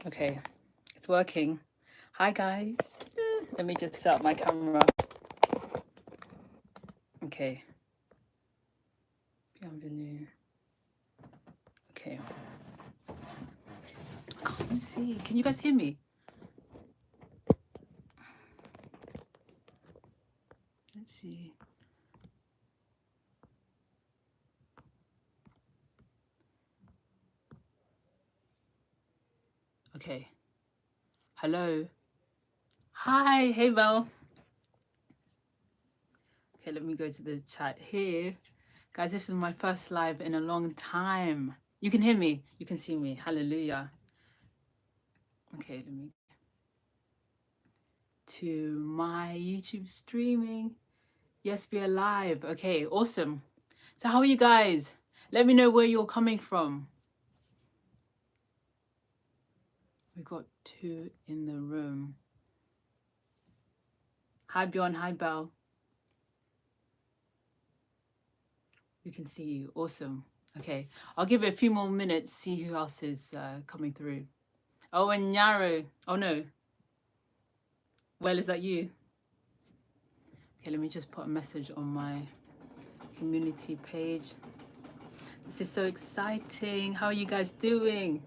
Okay, it's working. Hi guys. Let me just set up my camera. Okay. Bienvenue. Okay. I can't see. Can you guys hear me? Let's see. Okay. Hello. Hi. Hey, Val. Okay, let me go to the chat here. Guys, this is my first live in a long time. You can hear me. You can see me. Hallelujah. Okay, let me to my YouTube streaming. Yes, we are live. Okay, awesome. So how are you guys? Let me know where you're coming from. We got 2 in the room. Hi Bjorn, hi Belle. We can see you. Awesome. Okay, I'll give it a few more minutes, see who else is coming through. Oh, and Nyaro. Oh no. Well, is that you? Okay, let me just put a message on my community page. This is so exciting. How are you guys doing?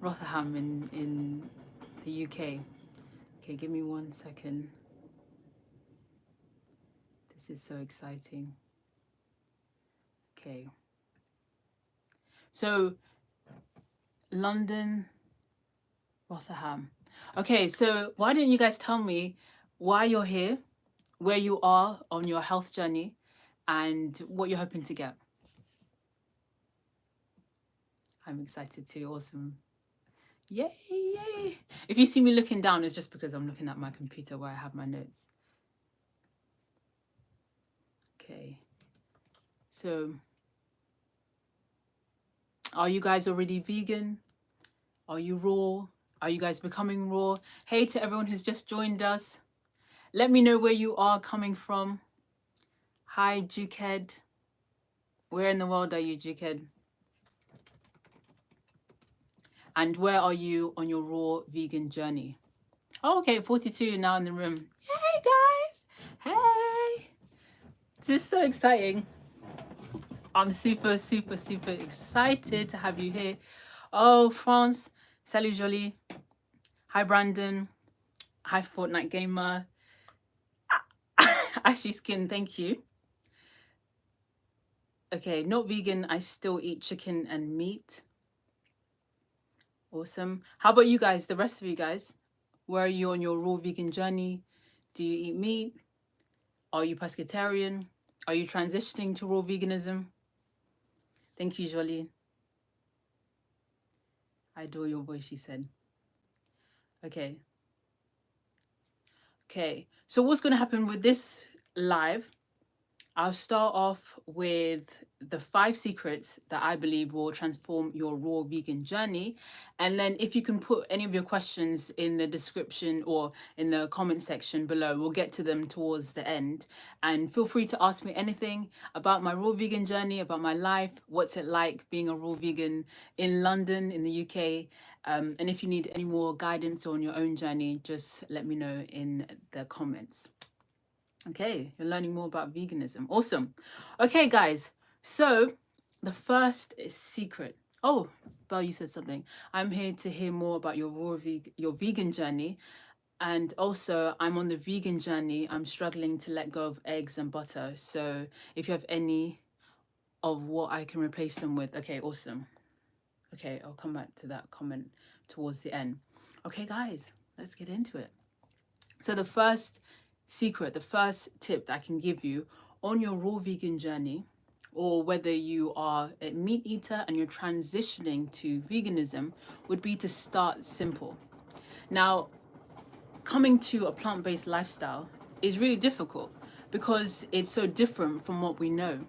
Rotherham in the UK. Okay, give me 1 second. This is so exciting. Okay. So, London, Rotherham. Okay, so why didn't you guys tell me why you're here, where you are on your health journey, and what you're hoping to get? I'm excited too. Awesome. Yay, yay. If you see me looking down, it's just because I'm looking at my computer where I have my notes. Okay. So, are you guys already vegan? Are you raw? Are you guys becoming raw? Hey to everyone who's just joined us. Let me know where you are coming from. Hi, Juked. Where in the world are you, Juked? And where are you on your raw vegan journey? Oh, okay, 42 now in the room. Hey, guys. Hey. This is so exciting. I'm super, super, super excited to have you here. Oh, France. Salut, Jolie. Hi, Brandon. Hi, Fortnite Gamer. Ashy Skin, thank you. Okay, not vegan. I still eat chicken and meat. Awesome. How about you guys, the rest of you guys? Where are you on your raw vegan journey? Do you eat meat? Are you pescatarian? Are you transitioning to raw veganism? Thank you, Jolie. I adore your voice, she said. Okay. Okay, so what's going to happen with this live? I'll start off with the 5 secrets that I believe will transform your raw vegan journey. And then if you can put any of your questions in the description or in the comment section below, we'll get to them towards the end. And feel free to ask me anything about my raw vegan journey, about my life, what's it like being a raw vegan in London, in the UK. And if you need any more guidance on your own journey, just let me know in the comments. Okay, you're learning more about veganism. Awesome. Okay, guys. So the first secret. Oh, Belle, you said something. I'm here to hear more about your vegan journey. And also, I'm on the vegan journey. I'm struggling to let go of eggs and butter. So if you have any of what I can replace them with. Okay, awesome. Okay, I'll come back to that comment towards the end. Okay, guys, let's get into it. So the first secret, the first tip that I can give you on your raw vegan journey, or whether you are a meat eater and you're transitioning to veganism, would be to start simple. Now, coming to a plant-based lifestyle is really difficult because it's so different from what we know.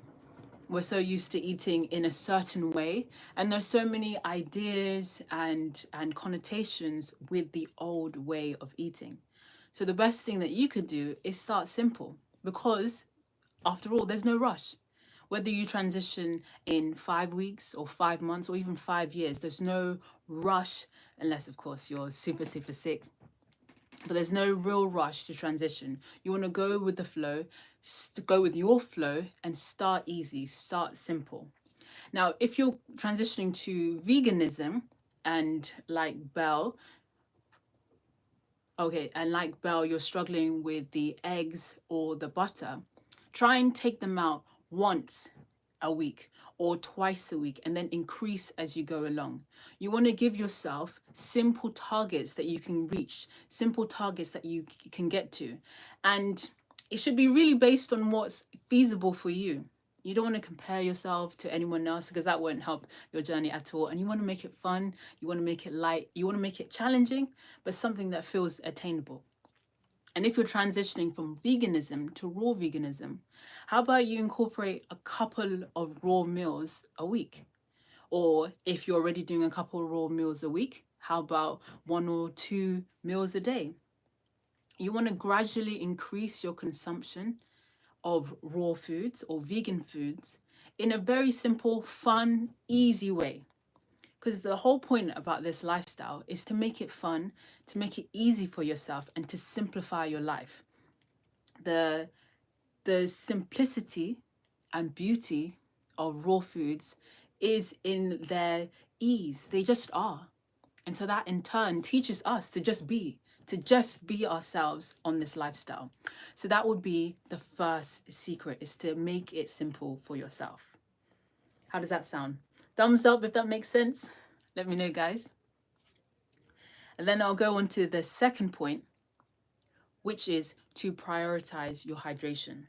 We're so used to eating in a certain way, and there's so many ideas and connotations with the old way of eating. So the best thing that you could do is start simple, because after all, there's no rush. Whether you transition in 5 weeks or 5 months or even 5 years, there's no rush, unless, of course, you're super, super sick. But there's no real rush to transition. You want to go with the flow, go with your flow, and start easy, start simple. Now, if you're transitioning to veganism, and like Belle, okay, and like Belle, you're struggling with the eggs or the butter, try and take them out once a week or twice a week and then increase as you go along. You want to give yourself simple targets that you can reach, simple targets that you can get to. And it should be really based on what's feasible for you. You don't want to compare yourself to anyone else because that won't help your journey at all. And you want to make it fun, you want to make it light, you want to make it challenging, but something that feels attainable. And if you're transitioning from veganism to raw veganism, how about you incorporate a couple of raw meals a week? Or if you're already doing a couple of raw meals a week, how about 1 or 2 meals a day? You want to gradually increase your consumption of raw foods or vegan foods in a very simple, fun, easy way. Because the whole point about this lifestyle is to make it fun, to make it easy for yourself, and to simplify your life. The simplicity and beauty of raw foods is in their ease. They just are. And so that in turn teaches us to just be ourselves on this lifestyle. So that would be the first secret, is to make it simple for yourself. How does that sound? Thumbs up if that makes sense. Let me know, guys. And then I'll go on to the second point, which is to prioritize your hydration.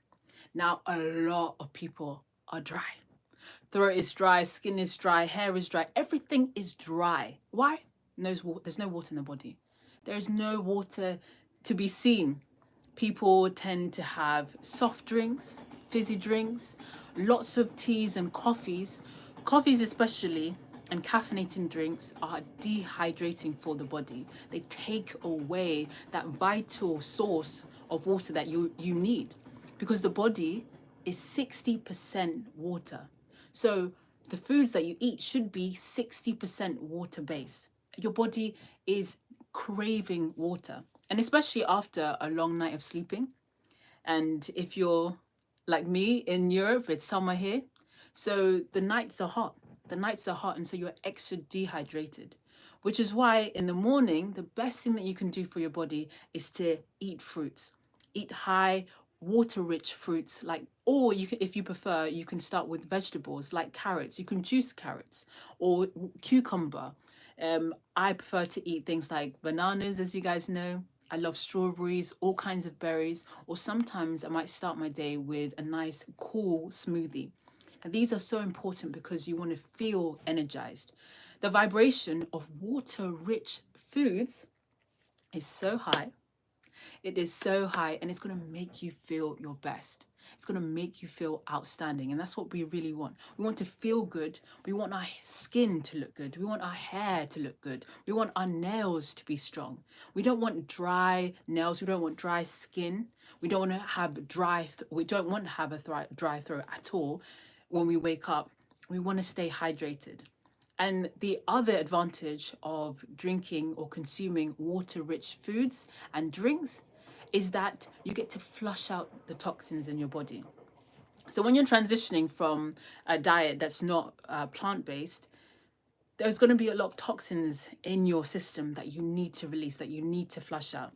Now, a lot of people are dry. Throat is dry, skin is dry, hair is dry, everything is dry. Why? There's no water in the body. There is no water to be seen. People tend to have soft drinks, fizzy drinks, lots of teas and coffees. Coffees especially, and caffeinating drinks are dehydrating for the body. They take away that vital source of water that you need, because the body is 60% water. So the foods that you eat should be 60% water based. Your body is craving water, and especially after a long night of sleeping. And if you're like me in Europe, it's summer here, so the nights are hot. And so you're extra dehydrated, which is why in the morning, the best thing that you can do for your body is to eat fruits. Eat high water-rich fruits, or you can, if you prefer, you can start with vegetables like carrots. You can juice carrots or cucumber. I prefer to eat things like bananas, as you guys know. I love strawberries, all kinds of berries, or sometimes I might start my day with a nice cool smoothie. And these are so important because you want to feel energized. The vibration of water-rich foods is so high. It is so high, and it's going to make you feel your best. It's going to make you feel outstanding. And that's what we really want. We want to feel good. We want our skin to look good. We want our hair to look good. We want our nails to be strong. We don't want dry nails. We don't want dry skin. We don't want to have we don't want to have a dry throat at all when we wake up. We want to stay hydrated. And the other advantage of drinking or consuming water-rich foods and drinks is that you get to flush out the toxins in your body. So when you're transitioning from a diet that's not plant-based, there's going to be a lot of toxins in your system that you need to release, that you need to flush out.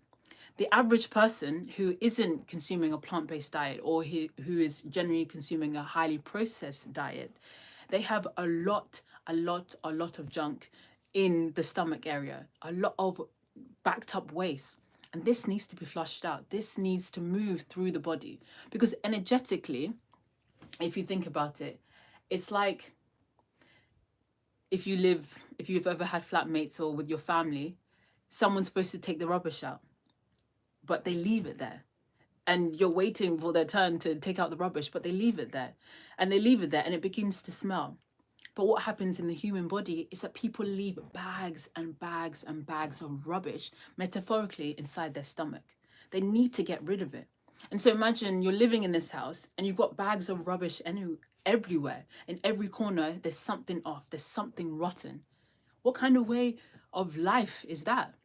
The average person who isn't consuming a plant-based diet, or who is generally consuming a highly processed diet, they have a lot of junk in the stomach area, a lot of backed up waste. And this needs to be flushed out. This needs to move through the body, because energetically, if you think about it, it's like if you've ever had flatmates or with your family, someone's supposed to take the rubbish out, but they leave it there. And you're waiting for their turn to take out the rubbish, but they leave it there. And it begins to smell. But what happens in the human body is that people leave bags and bags and bags of rubbish, metaphorically, inside their stomach. They need to get rid of it. And so imagine you're living in this house and you've got bags of rubbish everywhere. In every corner, there's something off, there's something rotten. What kind of way of life is that?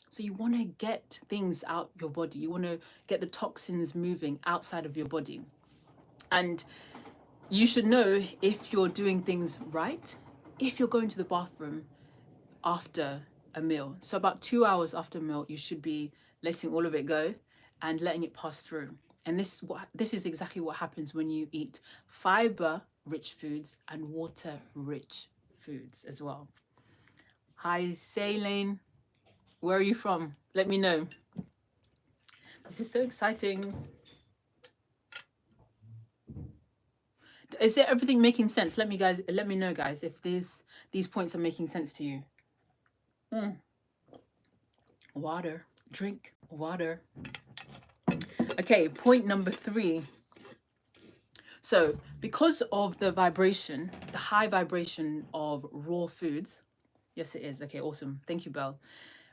So you want to get things out your body. You want to get the toxins moving outside of your body. And you should know if you're doing things right, if you're going to the bathroom after a meal. So about 2 hours after a meal, you should be letting all of it go and letting it pass through. And this is exactly what happens when you eat fiber-rich foods and water-rich foods as well. Hi, Saline. Where are you from? Let me know. This is so exciting. Is everything making sense? Let me know, guys, if these points are making sense to you. Water. Drink water. Okay, point number 3. So because of the vibration, the high vibration of raw foods, yes it is. Okay, awesome. Thank you, Belle.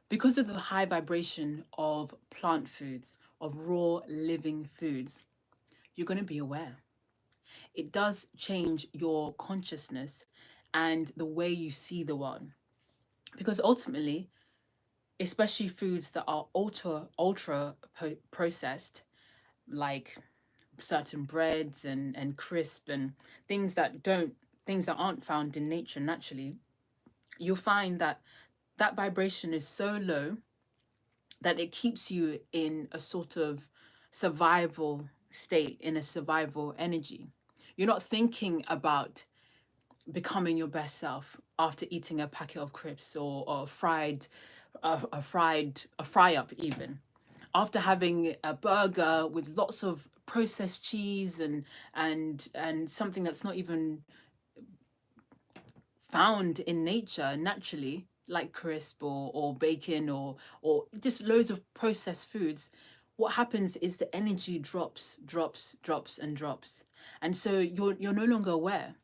Because of the high vibration of plant foods, of raw living foods, you're going to be aware. It does change your consciousness and the way you see the world. Because ultimately, especially foods that are ultra processed, like certain breads and crisp and things that aren't found in nature naturally, you'll find that that vibration is so low that it keeps you in a sort of survival state, in a survival energy. You're not thinking about becoming your best self after eating a packet of crisps or a fry up, even after having a burger with lots of processed cheese and something that's not even found in nature naturally, like crisp or bacon or just loads of processed foods. What happens is the energy drops. And so you're no longer aware.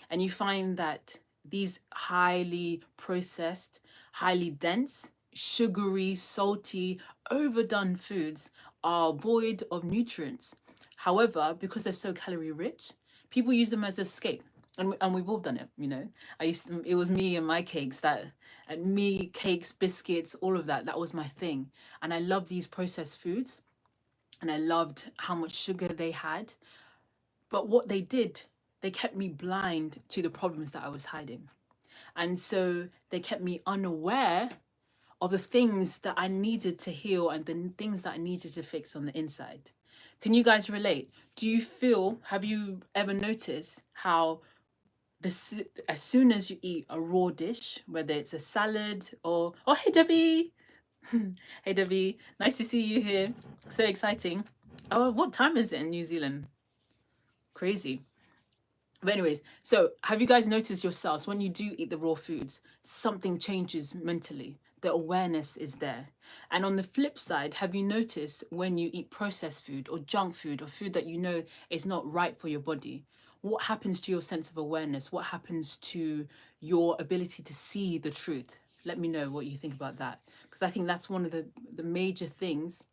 And you find that these highly processed, highly dense, sugary, salty, overdone foods are void of nutrients. However, because they're so calorie rich, people use them as escape. And we've all done it, you know. It was me and my cakes, cakes, biscuits, all of that. That was my thing. And I loved these processed foods, and I loved how much sugar they had. But what they did, they kept me blind to the problems that I was hiding. And so they kept me unaware of the things that I needed to heal and the things that I needed to fix on the inside. Can you guys relate? Have you ever noticed how as soon as you eat a raw dish, whether it's a salad or, oh, hey, Debbie. Hey, Debbie. Nice to see you here. So exciting. Oh, what time is it in New Zealand? Crazy. But anyways, so have you guys noticed yourselves when you do eat the raw foods, something changes mentally? The awareness is there. And on the flip side, have you noticed when you eat processed food or junk food or food that you know is not right for your body, what happens to your sense of awareness? What happens to your ability to see the truth? Let me know what you think about that, because I think that's one of the major things.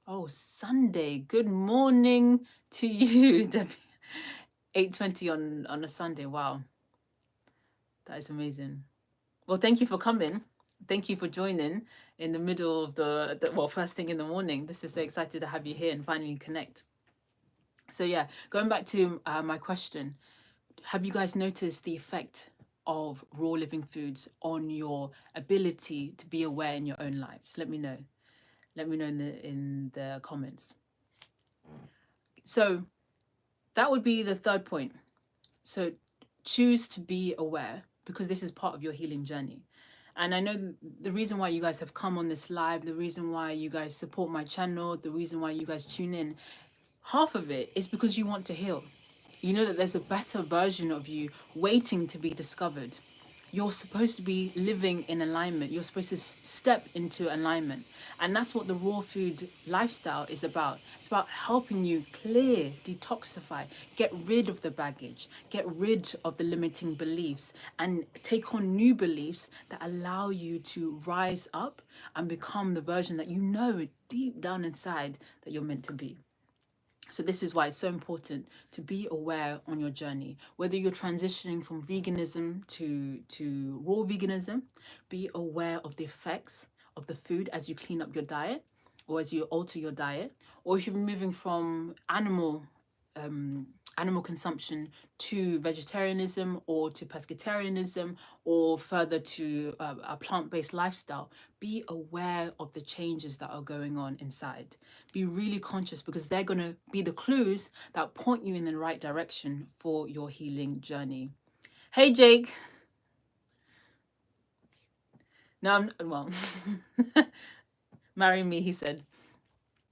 Oh, Sunday. Good morning to you, Debbie. 8:20 on a Sunday. Wow. That is amazing. Well, thank you for coming. Thank you for joining in the middle of the first thing in the morning. This is so excited to have you here and finally connect. So yeah, going back to my question, have you guys noticed the effect of raw living foods on your ability to be aware in your own lives? Let me know. Let me know in the comments. So that would be the third point. So choose to be aware, because this is part of your healing journey. And I know the reason why you guys have come on this live, the reason why you guys support my channel, the reason why you guys tune in, half of it is because you want to heal. You know that there's a better version of you waiting to be discovered. You're supposed to be living in alignment. You're supposed to step into alignment. And that's what the raw food lifestyle is about. It's about helping you clear, detoxify, get rid of the baggage, get rid of the limiting beliefs, and take on new beliefs that allow you to rise up and become the version that you know deep down inside that you're meant to be. So this is why it's so important to be aware on your journey. Whether you're transitioning from veganism to raw veganism, be aware of the effects of the food as you clean up your diet or as you alter your diet, or if you're moving from um, animal consumption to vegetarianism or to pescatarianism or further to a plant-based lifestyle, be aware of the changes that are going on inside. Be really conscious, because they're going to be the clues that point you in the right direction for your healing journey. Hey, Jake. No, well, marry me, he said.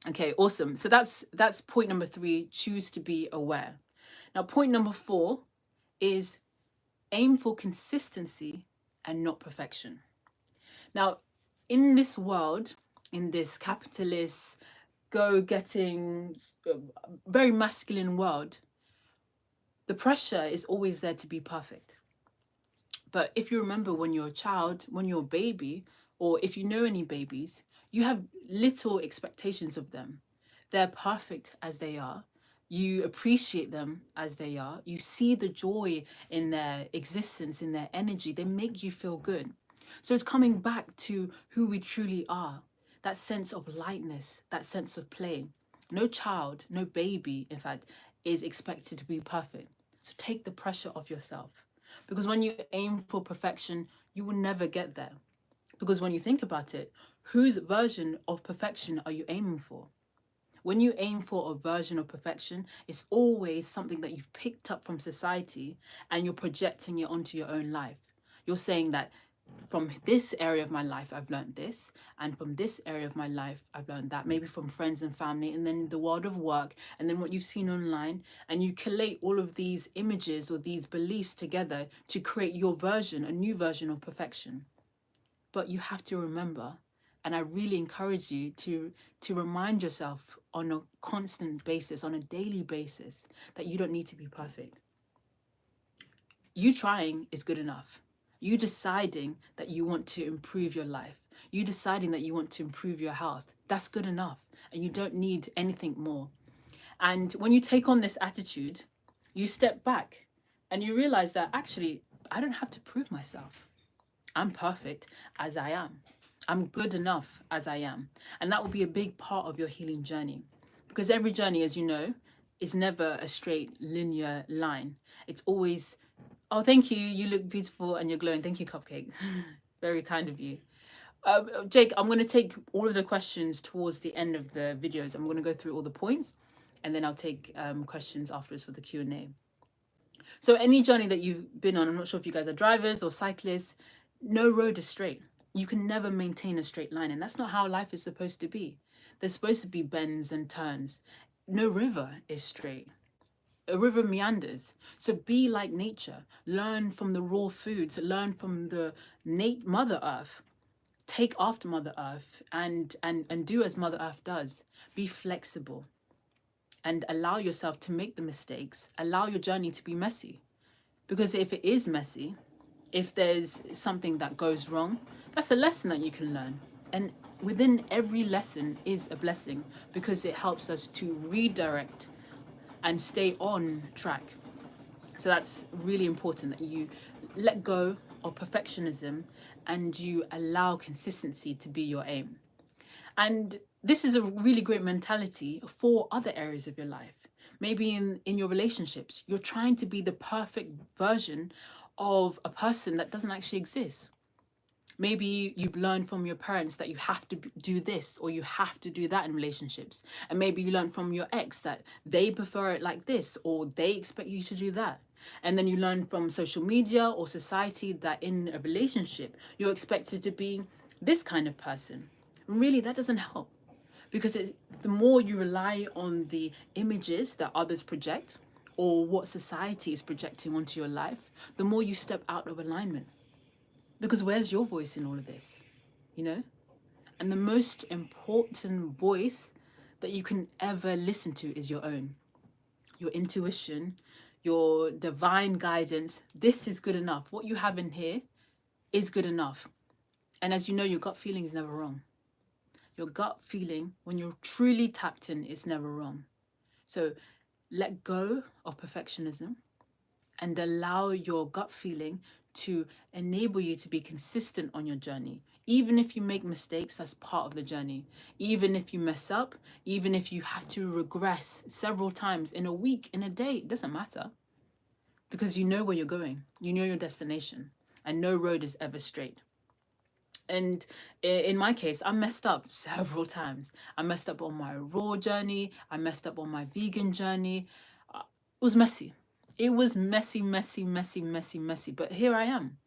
Okay, awesome. So that's point number 3, choose to be aware. Now, point number 4 is aim for consistency and not perfection. Now, in this world, in this capitalist, go-getting, very masculine world, the pressure is always there to be perfect. But if you remember when you're a child, when you're a baby, or if you know any babies, you have little expectations of them. They're perfect as they are. You appreciate them as they are. You see the joy in their existence, in their energy. They make you feel good. So it's coming back to who we truly are, that sense of lightness, that sense of play. No child, no baby, in fact, is expected to be perfect. So take the pressure off yourself. Because when you aim for perfection, you will never get there. Because when you think about it, whose version of perfection are you aiming for? When you aim for a version of perfection, it's always something that you've picked up from society and you're projecting it onto your own life. You're saying that from this area of my life, I've learned this, and from this area of my life, I've learned that, maybe from friends and family, and then the world of work, and then what you've seen online, and you collate all of these images or these beliefs together to create your version, a new version of perfection. But you have to remember, and I really encourage you to remind yourself on a constant basis, on a daily basis, that you don't need to be perfect. You trying is good enough. You deciding that you want to improve your life, you deciding that you want to improve your health, that's good enough. And you don't need anything more. And when you take on this attitude, you step back and you realize that actually, I don't have to prove myself. I'm perfect as I am. I'm good enough as I am. And that will be a big part of your healing journey. Because every journey, as you know, is never a straight linear line. It's always, oh, thank you. You look beautiful and you're glowing. Thank you, Cupcake. Very kind of you. Jake, I'm going to take all of the questions towards the end of the videos. I'm going to go through all the points and then I'll take questions afterwards for the Q&A. So any journey that you've been on, I'm not sure if you guys are drivers or cyclists, no road is straight. You can never maintain a straight line, and that's not how life is supposed to be. There's supposed to be bends and turns. No river is straight. A river meanders. So be like nature. Learn from the raw foods. Learn from the Mother Earth. Take after Mother Earth and do as Mother Earth does. Be flexible and allow yourself to make the mistakes. Allow your journey to be messy. Because if it is messy, if there's something that goes wrong, that's a lesson that you can learn. And within every lesson is a blessing, because it helps us to redirect and stay on track. So that's really important, that you let go of perfectionism and you allow consistency to be your aim. And this is a really great mentality for other areas of your life. Maybe in your relationships, you're trying to be the perfect version of a person that doesn't actually exist. Maybe you've learned from your parents that you have to do this or you have to do that in relationships. And maybe you learned from your ex that they prefer it like this or they expect you to do that. And then you learn from social media or society that in a relationship, you're expected to be this kind of person. And really, that doesn't help, because the more you rely on the images that others project or what society is projecting onto your life, the more you step out of alignment. Because where's your voice in all of this, you know? And the most important voice that you can ever listen to is your own. Your intuition, your divine guidance. This is good enough. What you have in here is good enough. And as you know, your gut feeling is never wrong. Your gut feeling, when you're truly tapped in, is never wrong. So let go of perfectionism and allow your gut feeling to enable you to be consistent on your journey. Even if you make mistakes, that's part of the journey. Even if you mess up, even if you have to regress several times in a week, in a day, it doesn't matter, because you know where you're going, you know your destination, and no road is ever straight. And in my case, I messed up several times. I messed up on my raw journey, I messed up on my vegan journey. It was messy. It was messy, messy, messy, messy, messy. But here I am.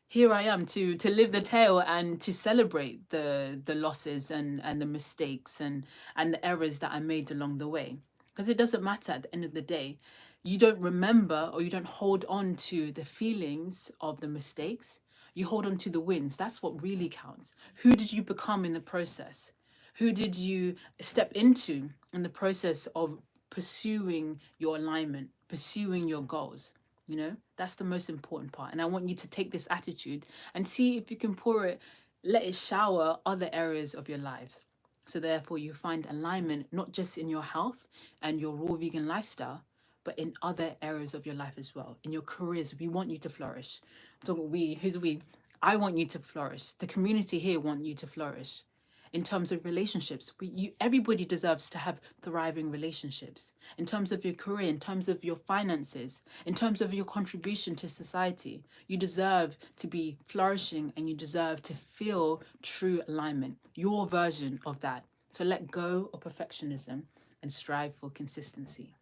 Here I am to live the tale and to celebrate the losses and the mistakes and the errors that I made along the way. Because it doesn't matter at the end of the day. You don't remember, or you don't hold on to the feelings of the mistakes. You hold on to the wins. That's what really counts. Who did you become in the process? Who did you step into in the process of pursuing your alignment, pursuing your goals? You know, that's the most important part. And I want you to take this attitude and see if you can pour it, let it shower other areas of your lives. So therefore you find alignment, not just in your health and your raw vegan lifestyle, but in other areas of your life as well. In your careers, we want you to flourish. I'm talking we, who's we? I want you to flourish. The community here want you to flourish. In terms of relationships, everybody deserves to have thriving relationships. In terms of your career, in terms of your finances, in terms of your contribution to society, you deserve to be flourishing and you deserve to feel true alignment, your version of that. So let go of perfectionism and strive for consistency.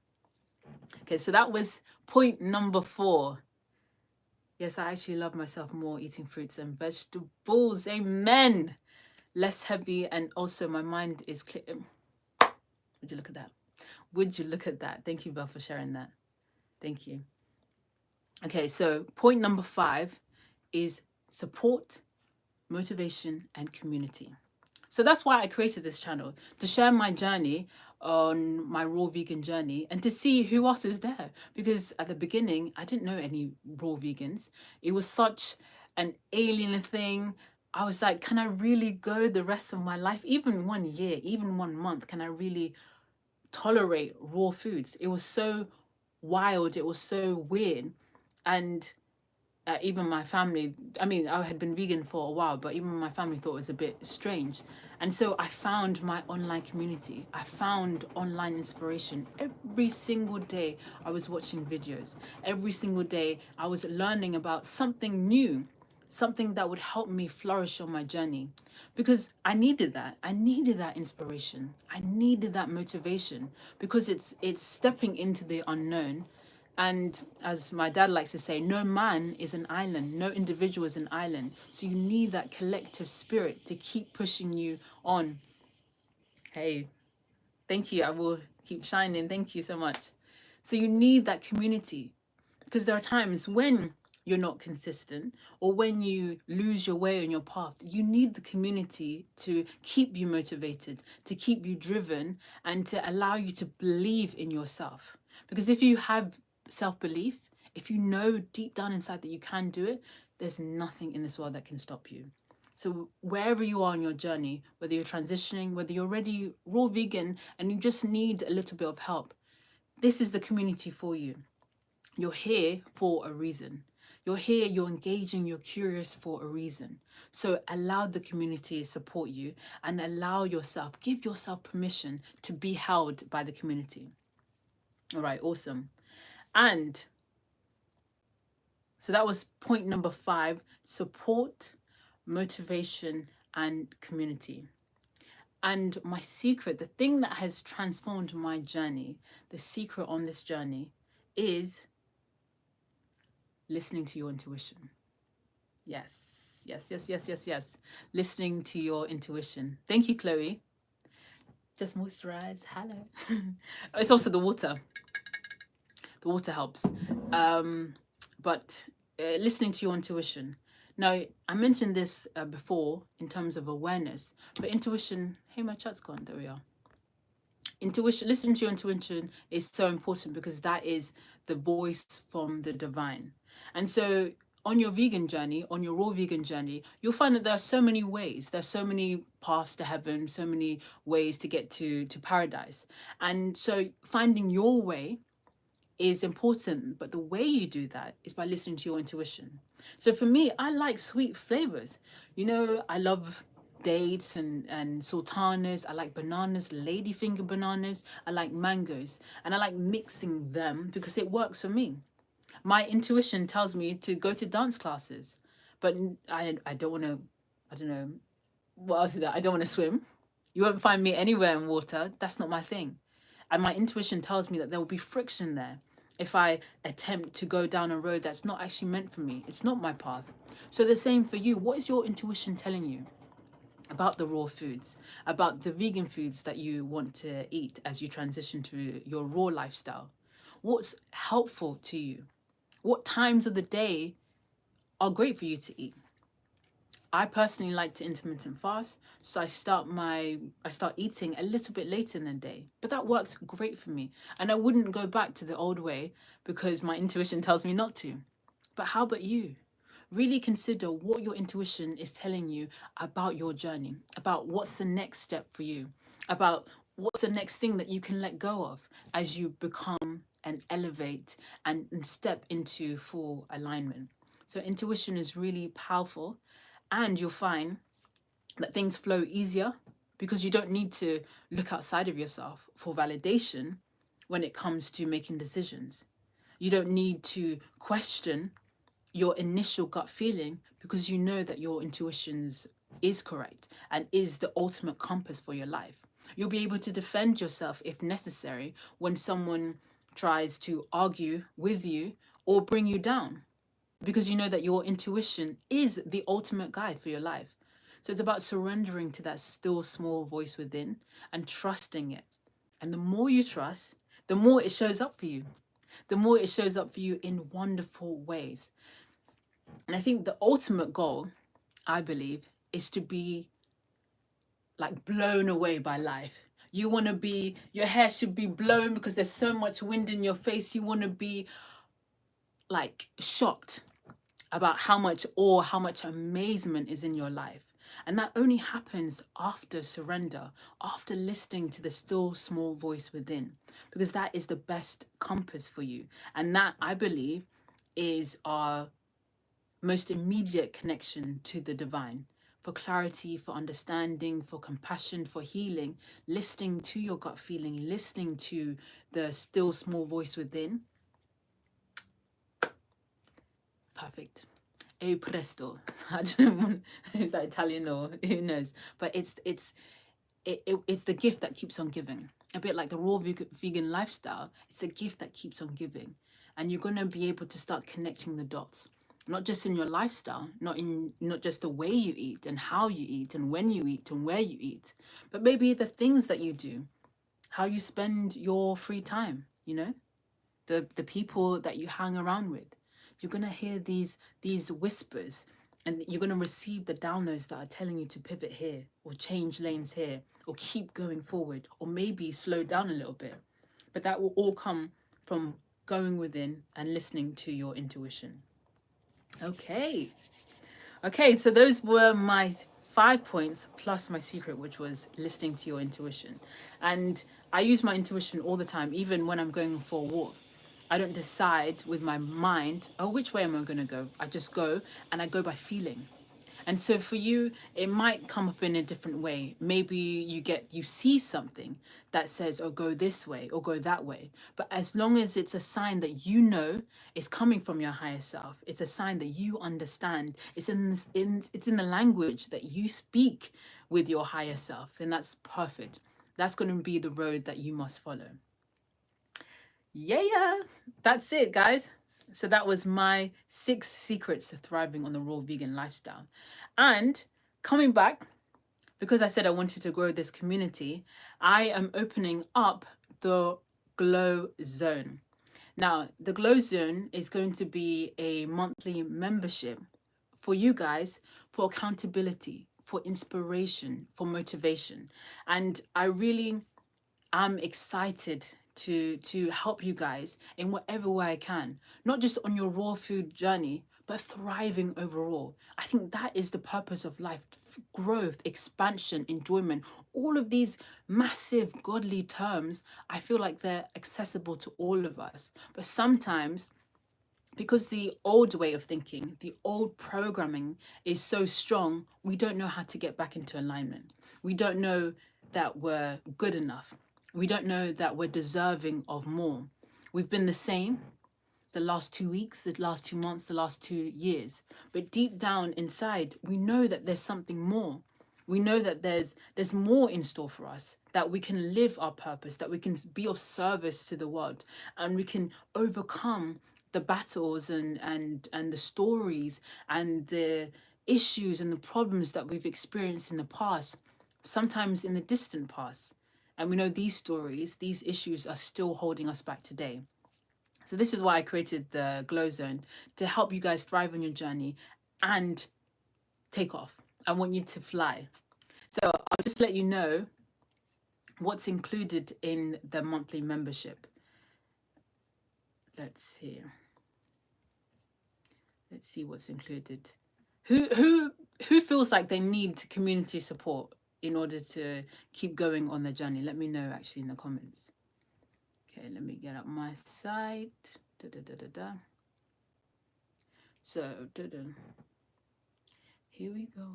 Okay, so that was point number 4. Yes, I actually love myself more eating fruits and vegetables. Amen. Less heavy, and also my mind is clear. Would you look at that? Would you look at that? Thank you, Belle, for sharing that. Thank you. Okay, so point number 5 is support, motivation, and community. So that's why I created this channel, to share my journey on my raw vegan journey and to see who else is there. Because at the beginning, I didn't know any raw vegans. It was such an alien thing. I was like, can I really go the rest of my life, even 1 year, even 1 month, can I really tolerate raw foods? It was so wild. It was so weird. And even my family, I mean, I had been vegan for a while, but even my family thought it was a bit strange. And so I found my online community. I found online inspiration. Every single day I was watching videos. Every single day I was learning about something new, something that would help me flourish on my journey. Because I needed that. I needed that inspiration. I needed that motivation, because it's stepping into the unknown. And as my dad likes to say, no man is an island, no individual is an island. So you need that collective spirit to keep pushing you on. Hey, thank you. I will keep shining. Thank you so much. So you need that community, because there are times when you're not consistent or when you lose your way on your path. You need the community to keep you motivated, to keep you driven, and to allow you to believe in yourself. Because if you have self-belief, if you know deep down inside that you can do it, there's nothing in this world that can stop you. So wherever you are on your journey, whether you're transitioning, whether you're already raw vegan and you just need a little bit of help, this is the community for you. You're here for a reason. You're here, you're engaging, you're curious for a reason. So allow the community to support you and allow yourself, give yourself permission to be held by the community. All right, awesome. And so that was point number 5, support, motivation, and community. And my secret, the thing that has transformed my journey, the secret on this journey is listening to your intuition. Yes, yes, yes, yes, yes, yes. Listening to your intuition. Thank you, Chloe. Just moisturize. Hello. It's also the water. The water helps. But listening to your intuition. Now, I mentioned this before in terms of awareness, but intuition, hey, my chat's gone, there we are. Intuition, listening to your intuition is so important because that is the voice from the divine. And so on your vegan journey, on your raw vegan journey, you'll find that there are so many ways. There's so many paths to heaven, so many ways to get to paradise. And so finding your way is important, but the way you do that is by listening to your intuition. So for me, I like sweet flavors. You know, I love dates and sultanas. I like bananas, ladyfinger bananas. I like mangoes, and I like mixing them because it works for me. My intuition tells me to go to dance classes, but I don't want to. I don't know what else is that. I don't want to swim. You won't find me anywhere in water. That's not my thing. And my intuition tells me that there will be friction there if I attempt to go down a road that's not actually meant for me. It's not my path. So the same for you. What is your intuition telling you about the raw foods, about the vegan foods that you want to eat as you transition to your raw lifestyle? What's helpful to you? What times of the day are great for you to eat? I personally like to intermittent fast, so I start eating a little bit later in the day. But that works great for me. And I wouldn't go back to the old way because my intuition tells me not to. But how about you? Really consider what your intuition is telling you about your journey, about what's the next step for you, about what's the next thing that you can let go of as you become and elevate and step into full alignment. So intuition is really powerful, and you'll find that things flow easier because you don't need to look outside of yourself for validation when it comes to making decisions. You don't need to question your initial gut feeling because you know that your intuitions is correct and is the ultimate compass for your life. You'll be able to defend yourself if necessary when someone tries to argue with you or bring you down, because you know that your intuition is the ultimate guide for your life. So it's about surrendering to that still small voice within and trusting it. And the more you trust, the more it shows up for you. The more it shows up for you in wonderful ways. And I think the ultimate goal, I believe, is to be like blown away by life. You want to be, your hair should be blown because there's so much wind in your face. You want to be like shocked about how much awe, how much amazement is in your life. And that only happens after surrender, after listening to the still small voice within, because that is the best compass for you. And that, I believe, is our most immediate connection to the divine. For clarity, for understanding, for compassion, for healing, listening to your gut feeling, listening to the still small voice within. Perfect. E presto. I don't know if that Italian or who knows, but it's the gift that keeps on giving. A bit like the raw vegan lifestyle, it's a gift that keeps on giving, and you're gonna be able to start connecting the dots, not just in your lifestyle, not just the way you eat and how you eat and when you eat and where you eat, but maybe the things that you do, how you spend your free time. You know, the people that you hang around with. You're gonna hear these whispers, and you're gonna receive the downloads that are telling you to pivot here, or change lanes here, or keep going forward, or maybe slow down a little bit. But that will all come from going within and listening to your intuition. Okay. So those were my 5 points plus my secret, which was listening to your intuition. And I use my intuition all the time, even when I'm going for a walk. I don't decide with my mind, oh, which way am I going to go? I just go, and I go by feeling. And so for you, it might come up in a different way. Maybe you see something that says, oh, go this way or go that way. But as long as it's a sign that you know is coming from your higher self, it's a sign that you understand, it's in the language that you speak with your higher self, then that's perfect. That's going to be the road that you must follow. Yeah, that's it, guys. So that was my 6 secrets to thriving on the raw vegan lifestyle. And coming back, because I said I wanted to grow this community, I am opening up the Glow Zone. Now, the Glow Zone is going to be a monthly membership for you guys, for accountability, for inspiration, for motivation. And I really am excited to help you guys in whatever way I can, not just on your raw food journey, but thriving overall. I think that is the purpose of life: growth, expansion, enjoyment. All of these massive godly terms, I feel like they're accessible to all of us. But sometimes, because the old way of thinking, the old programming is so strong, we don't know how to get back into alignment. We don't know that we're good enough. We don't know that we're deserving of more. We've been the same the last 2 weeks, the last 2 months, the last 2 years. But deep down inside, we know that there's something more. We know that there's more in store for us, that we can live our purpose, that we can be of service to the world, and we can overcome the battles and the stories and the issues and the problems that we've experienced in the past, sometimes in the distant past. And we know these stories, these issues are still holding us back today. So this is why I created the Glow Zone, to help you guys thrive on your journey and take off. I want you to fly. So I'll just let you know what's included in the monthly membership. Let's see. Let's see what's included. Who feels like they need community support in order to keep going on their journey? Let me know actually in the comments. Okay, let me get up my site. So, here we go.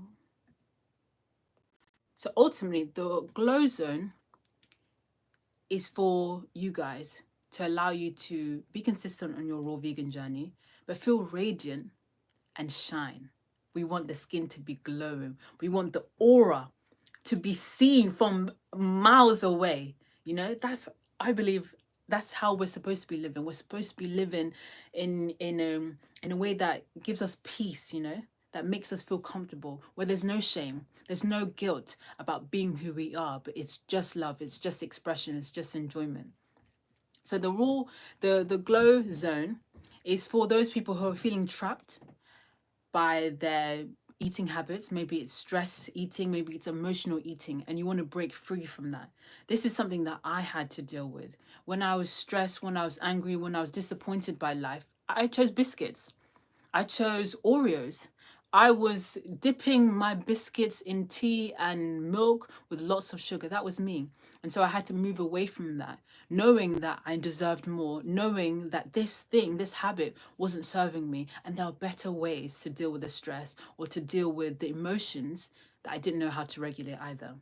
So ultimately, the Glow Zone is for you guys, to allow you to be consistent on your raw vegan journey, but feel radiant and shine. We want the skin to be glowing. We want the aura to be seen from miles away. You know, I believe that's how we're supposed to be living. We're supposed to be living in a way that gives us peace, you know, that makes us feel comfortable, where there's no shame, there's no guilt about being who we are, but it's just love, it's just expression, it's just enjoyment. So the Glow Zone is for those people who are feeling trapped by their eating habits. Maybe it's stress eating, maybe it's emotional eating, and you want to break free from that. This is something that I had to deal with. When I was stressed, when I was angry, when I was disappointed by life, I chose biscuits. I chose Oreos. I was dipping my biscuits in tea and milk with lots of sugar. That was me. And so I had to move away from that, knowing that I deserved more, knowing that this habit wasn't serving me. And there are better ways to deal with the stress or to deal with the emotions that I didn't know how to regulate either.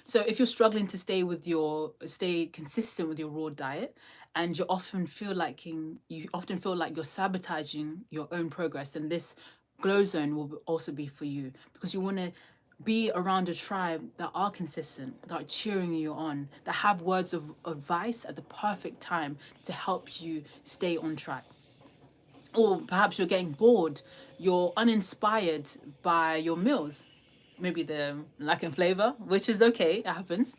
So if you're struggling to stay consistent with your raw diet, and you often feel like you're sabotaging your own progress, then this Glow Zone will also be for you, because you want to be around a tribe that are consistent, that are cheering you on, that have words of advice at the perfect time to help you stay on track. Or perhaps you're getting bored, you're uninspired by your meals. Maybe they're lacking flavor, which is okay, it happens.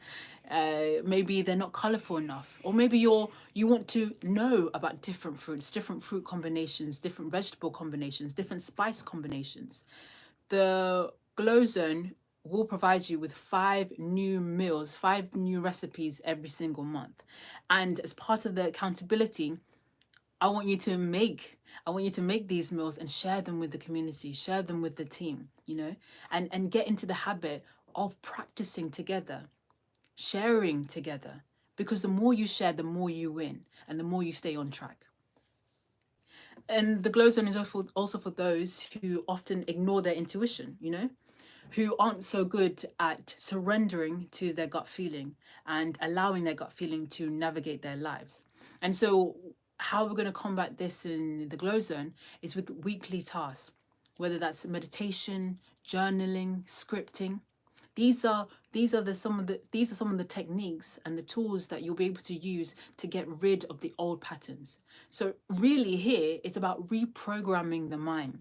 Maybe they're not colorful enough, or maybe you want to know about different fruits, different fruit combinations, different vegetable combinations, different spice combinations. The Glow Zone will provide you with 5 new meals, 5 new recipes every single month. And as part of the accountability, I want you to make these meals and share them with the community, share them with the team, you know, and get into the habit of practicing together, sharing together, because the more you share, the more you win and the more you stay on track. And the Glow Zone is also for those who often ignore their intuition, you know, who aren't so good at surrendering to their gut feeling and allowing their gut feeling to navigate their lives. And so how we're going to combat this in the Glow Zone is with weekly tasks, whether that's meditation, journaling, scripting. These are some of the techniques and the tools that you'll be able to use to get rid of the old patterns. So really here, it's about reprogramming the mind,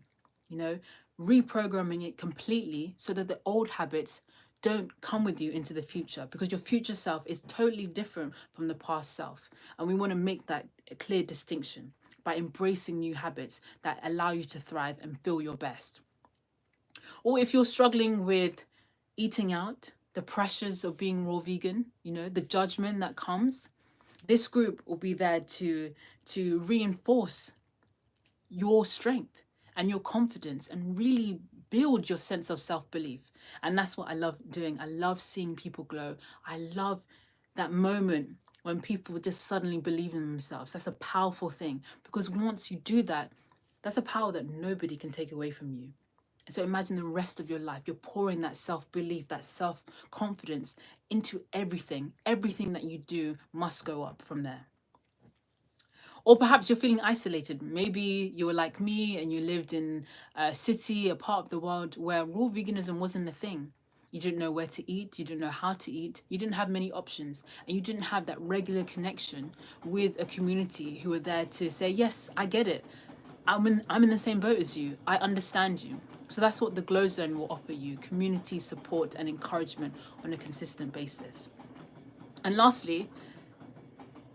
you know, reprogramming it completely so that the old habits don't come with you into the future, because your future self is totally different from the past self. And we want to make that a clear distinction by embracing new habits that allow you to thrive and feel your best. Or if you're struggling with eating out, the pressures of being raw vegan, you know, the judgment that comes, this group will be there to reinforce your strength, and your confidence and really build your sense of self-belief. And that's what I love doing. I love seeing people glow. I love that moment when people just suddenly believe in themselves. That's a powerful thing, because once you do that, that's a power that nobody can take away from you. And so imagine the rest of your life, you're pouring that self-belief, that self-confidence into everything. Everything that you do must go up from there. Or perhaps you're feeling isolated. Maybe you were like me and you lived in a city, a part of the world where raw veganism wasn't a thing. You didn't know where to eat, you didn't know how to eat, you didn't have many options, and you didn't have that regular connection with a community who were there to say, yes, I get it. I'm in the same boat as you. I understand you. So that's what the Glow Zone will offer you: community support and encouragement on a consistent basis. And lastly,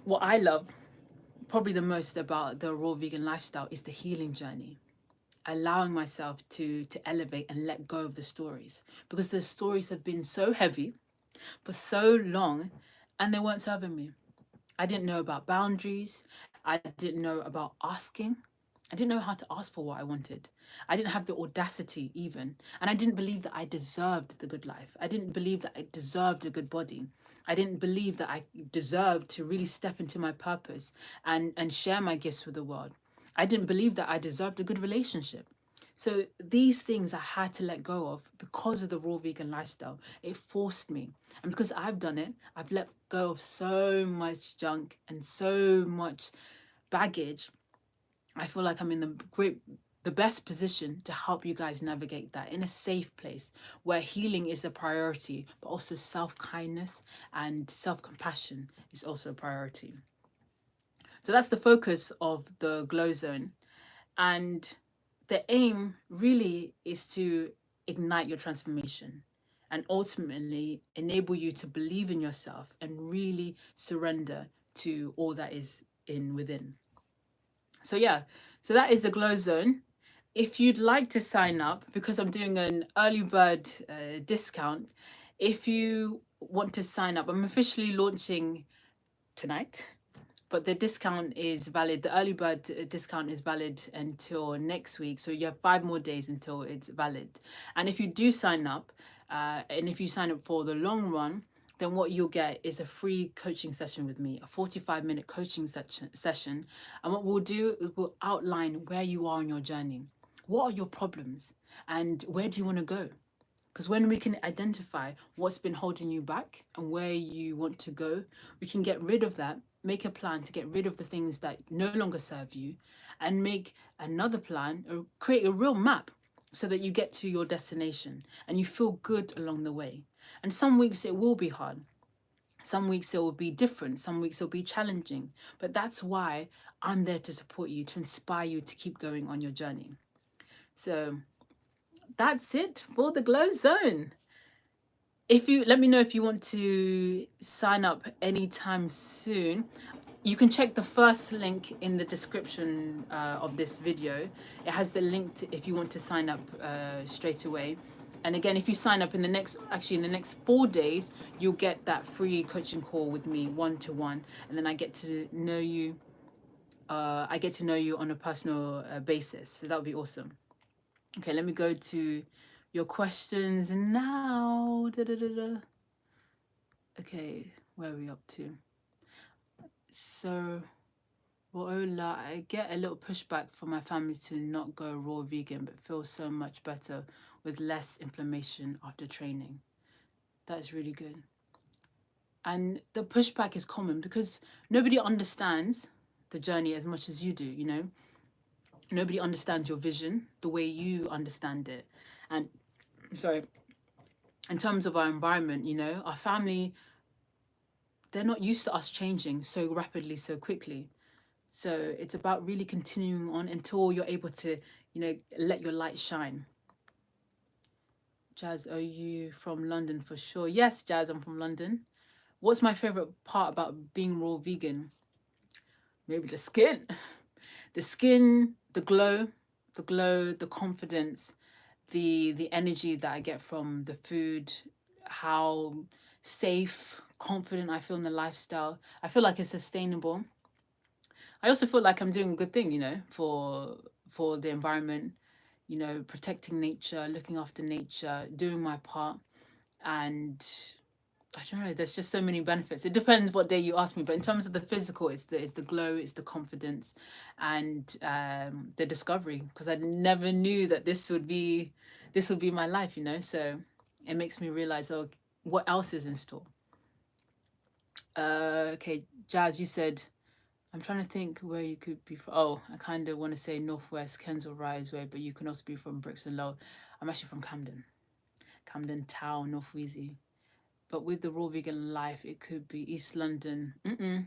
what I love probably the most about the raw vegan lifestyle is the healing journey. Allowing myself to elevate and let go of the stories, because the stories have been so heavy for so long and they weren't serving me. I didn't know about boundaries. I didn't know about asking. I didn't know how to ask for what I wanted. I didn't have the audacity even. And I didn't believe that I deserved the good life. I didn't believe that I deserved a good body. I didn't believe that I deserved to really step into my purpose and share my gifts with the world. I didn't believe that I deserved a good relationship. So these things I had to let go of because of the raw vegan lifestyle. It forced me. And because I've done it, I've let go of so much junk and so much baggage. I feel like I'm in the best position to help you guys navigate that in a safe place where healing is the priority, but also self-kindness and self-compassion is also a priority. So that's the focus of the Glow Zone. And the aim really is to ignite your transformation and ultimately enable you to believe in yourself and really surrender to all that is in within. So yeah, so that is the Glow Zone. If you'd like to sign up, because I'm doing an early bird discount, if you want to sign up, I'm officially launching tonight, but the discount is valid. The early bird discount is valid until next week. So you have 5 more days until it's valid. And if you do sign up, and if you sign up for the long run, then what you'll get is a free coaching session with me, a 45-minute coaching session. And what we'll do is we'll outline where you are on your journey. What are your problems? And where do you want to go? Because when we can identify what's been holding you back and where you want to go, we can get rid of that, make a plan to get rid of the things that no longer serve you, and make another plan or create a real map so that you get to your destination and you feel good along the way. And some weeks it will be hard. Some weeks it will be different. Some weeks it'll be challenging. But that's why I'm there to support you, to inspire you to keep going on your journey. So that's it for the Glow Zone. If you let me know if you want to sign up anytime soon. You can check the first link in the description of this video. It has the link if you want to sign up straight away. And again, if you sign up in the next 4 days, you'll get that free coaching call with me, one-to-one, and then I get to know you. I get to know you on a personal basis. So that would be awesome. Okay, let me go to your questions now. Okay, where are we up to? So, Rola, I get a little pushback from my family to not go raw vegan, but feel so much better with less inflammation after training. That is really good. And the pushback is common because nobody understands the journey as much as you do, you know? Nobody understands your vision the way you understand it. And sorry, in terms of our environment, you know, our family, they're not used to us changing so rapidly, so quickly. So it's about really continuing on until you're able to, you know, let your light shine. Jazz, are you from London for sure? Yes, Jazz, I'm from London. What's my favorite part about being raw vegan? Maybe the skin. The skin, the glow, the confidence, the energy that I get from the food, how safe, confident I feel in the lifestyle. I feel like it's sustainable. I also feel like I'm doing a good thing, you know, for the environment. you know, protecting nature, looking after nature, doing my part. And I don't know, there's just so many benefits. It depends what day you ask me, but in terms of the physical, it's the glow, it's the confidence, and the discovery. Because I never knew that this would be my life, you know. So it makes me realize, oh, what else is in store. Okay, Jazz, you said, I'm trying to think where you could be from. Oh, I kind of want to say Northwest, Kensal Rise way, but you can also be from Brixton Low. I'm actually from Camden Town, North Wheezy. But with the raw vegan life, it could be East London. Mm-mm.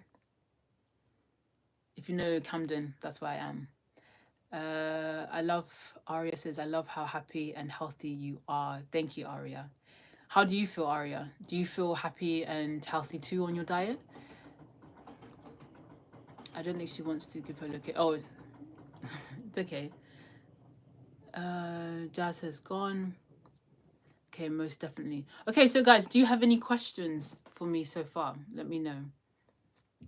If you know Camden, that's where I am. I love, Aria says, I love how happy and healthy you are. Thank you, Aria. How do you feel, Aria? Do you feel happy and healthy too on your diet? I don't think she wants to give her look at. Oh, it's okay. Jazz has gone. Okay, most definitely. Okay, so guys, do you have any questions for me so far? Let me know.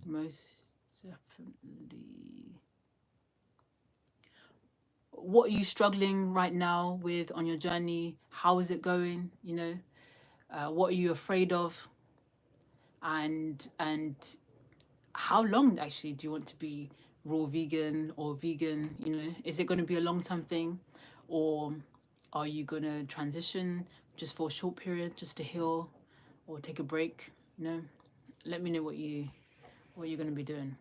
Most definitely. What are you struggling right now with on your journey? How is it going? You know, what are you afraid of? And how long actually do you want to be raw vegan or vegan? You know, is it going to be a long term thing, or are you going to transition just for a short period, just to heal, or take a break? You know, let me know what you're going to be doing.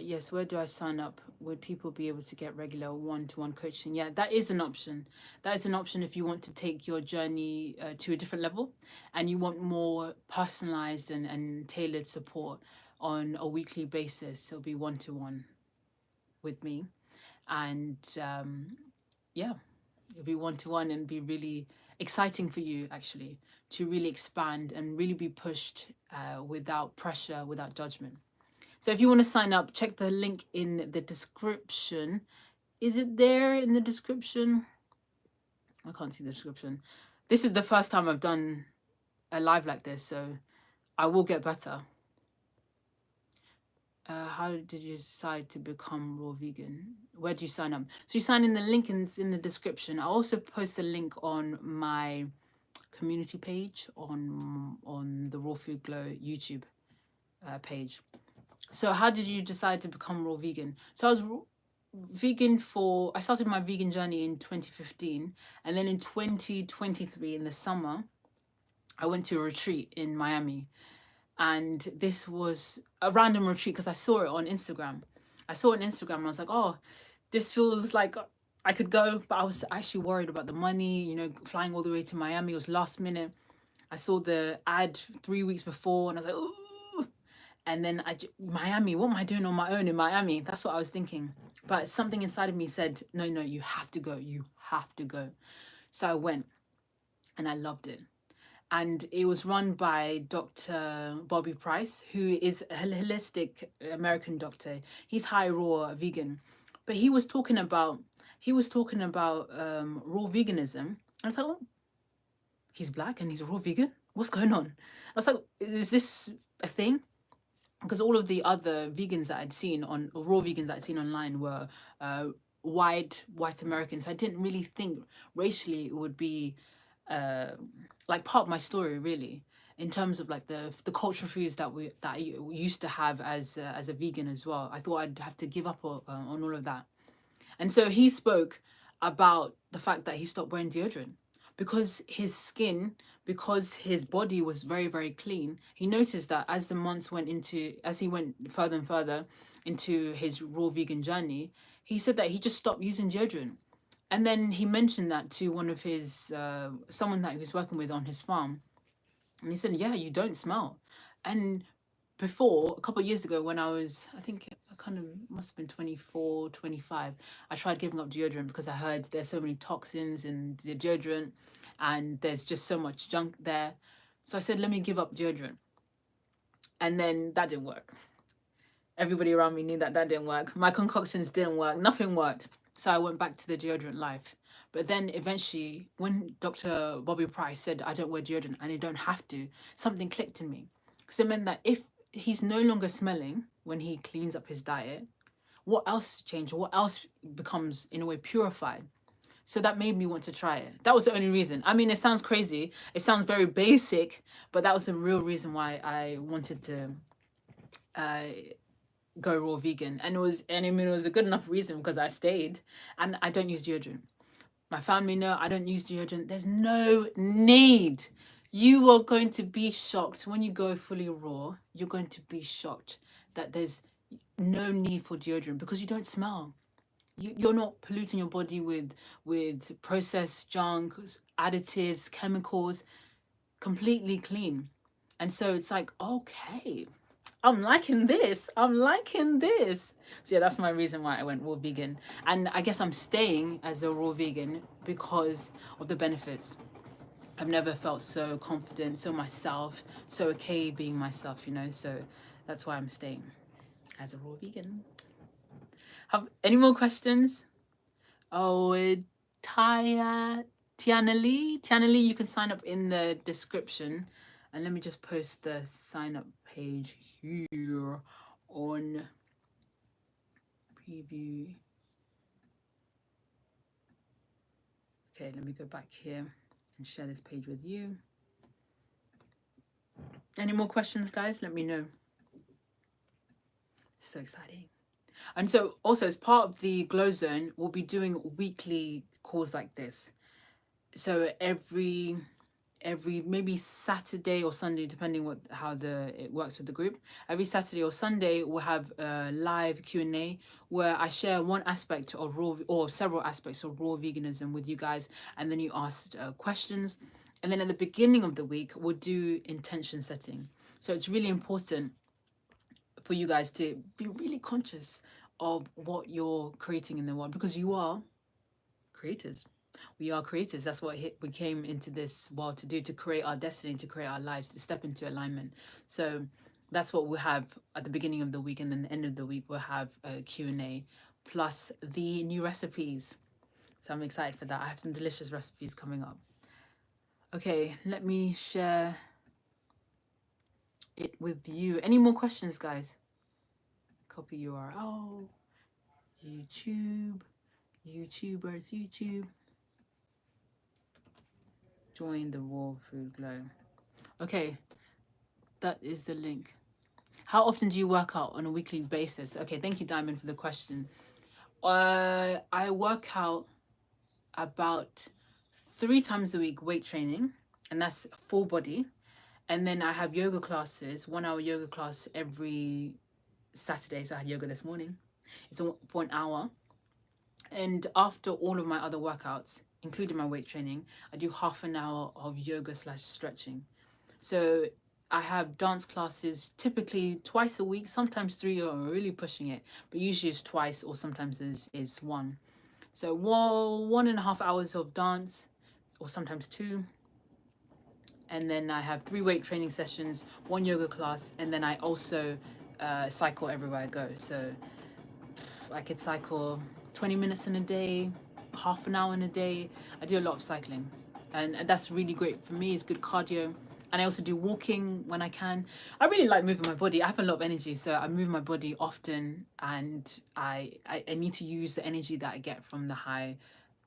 Yes, where do I sign up? Would people be able to get regular one-to-one coaching? Yeah, that is an option. That is an option if you want to take your journey to a different level and you want more personalized and tailored support on a weekly basis. It'll be one-to-one with me. And yeah, it'll be one-to-one and be really exciting for you actually to really expand and really be pushed without pressure, without judgment. So if you want to sign up, check the link in the description. Is it there in the description? I can't see the description. This is the first time I've done a live like this, so I will get better. How did you decide to become raw vegan? Where do you sign up? So you sign in the link in the description. I'll also post a link on my community page on the Raw Food Glow YouTube page. So how did you decide to become raw vegan? So I was vegan I started my vegan journey in 2015, and then in 2023 in the summer I went to a retreat in Miami, and this was a random retreat because I saw it on Instagram. And I was like, oh, this feels like I could go, but I was actually worried about the money, you know, flying all the way to Miami. It was last minute. I saw the ad 3 weeks before and I was like, ooh. And then Miami, what am I doing on my own in Miami? That's what I was thinking. But something inside of me said, no, you have to go. You have to go. So I went and I loved it. And it was run by Dr. Bobby Price, who is a holistic American doctor. He's high raw vegan. But he was talking about raw veganism. And I was like, oh, he's black and he's a raw vegan? What's going on? I was like, is this a thing? Because all of the other vegans that I'd seen raw vegans that I'd seen online were white Americans. I didn't really think racially it would be like part of my story, really, in terms of like the cultural foods that I used to have as a vegan as well. I thought I'd have to give up on all of that. And so he spoke about the fact that he stopped wearing deodorant because because his body was very, very clean. He noticed that as he went further and further into his raw vegan journey, he said that he just stopped using deodorant. And then he mentioned that to one of his, someone that he was working with on his farm. And he said, yeah, you don't smell. And before, a couple of years ago, when I think I kind of must have been 24, 25, I tried giving up deodorant because I heard there's so many toxins in the deodorant and there's just so much junk there. So I said, let me give up deodorant. And then that didn't work. Everybody around me knew that didn't work. My concoctions didn't work. Nothing worked. So I went back to the deodorant life. But then eventually, when Dr. Bobby Price said, I don't wear deodorant and I don't have to, something clicked in me. Because it meant that if he's no longer smelling when he cleans up his diet, what else changes? What else becomes, in a way, purified? So that made me want to try it. That was the only reason. I mean, it sounds crazy. It sounds very basic, but that was the real reason why I wanted to uh, go raw vegan. And I mean, it was a good enough reason because I stayed, and I don't use deodorant. My family know I don't use deodorant. There's no need. You are going to be shocked when you go fully raw. You're going to be shocked that there's no need for deodorant because you don't smell. You're not polluting your body with processed junk, additives, chemicals, completely clean. And so it's like, okay, I'm liking this. I'm liking this. So yeah, that's my reason why I went raw vegan. And I guess I'm staying as a raw vegan because of the benefits. I've never felt so confident, so myself, so okay being myself, so that's why I'm staying as a raw vegan. Have any more questions? Oh, Tiana Lee, you can sign up in the description. And let me just post the sign up page here on preview. Okay, let me go back here and share this page with you. Any more questions, guys? Let me know. So exciting. And so also as part of the Glow Zone, we'll be doing weekly calls like this. So every maybe Saturday or Sunday, depending how it works with the group. Every Saturday or Sunday, we'll have a live Q&A where I share one aspect of raw or several aspects of raw veganism with you guys, and then you ask questions. And then at the beginning of the week, we'll do intention setting. So it's really important for you guys to be really conscious of what you're creating in the world, because you are creators. We are creators. That's what we came into this world to do, to create our destiny, to create our lives, to step into alignment. So that's what we'll have at the beginning of the week, and then the end of the week we'll have a Q&A plus the new recipes. So I'm excited for that. I have some delicious recipes coming up. Okay, let me share it with you. Any more questions, guys? Copy URL. YouTube. YouTubers, YouTube. Join the Raw Food Glow. Okay, that is the link. How often do you work out on a weekly basis? Okay, thank you, Diamond, for the question. I work out about 3 times a week, weight training, and that's full body. And then I have yoga classes, 1 hour yoga class every Saturday. So I had yoga this morning. It's for an hour. And after all of my other workouts, including my weight training, I do half an hour of yoga / stretching. So I have dance classes typically twice a week, sometimes 3 or really pushing it, but usually it's twice or sometimes is 1. So 1.5 hours of dance, or sometimes 2. And then I have 3 weight training sessions, 1 yoga class, and then I also cycle everywhere I go. So I could cycle 20 minutes in a day, half an hour in a day. I do a lot of cycling, and that's really great for me. It's good cardio. And I also do walking when I can. I really like moving my body. I have a lot of energy, so I move my body often, and I need to use the energy that I get from the high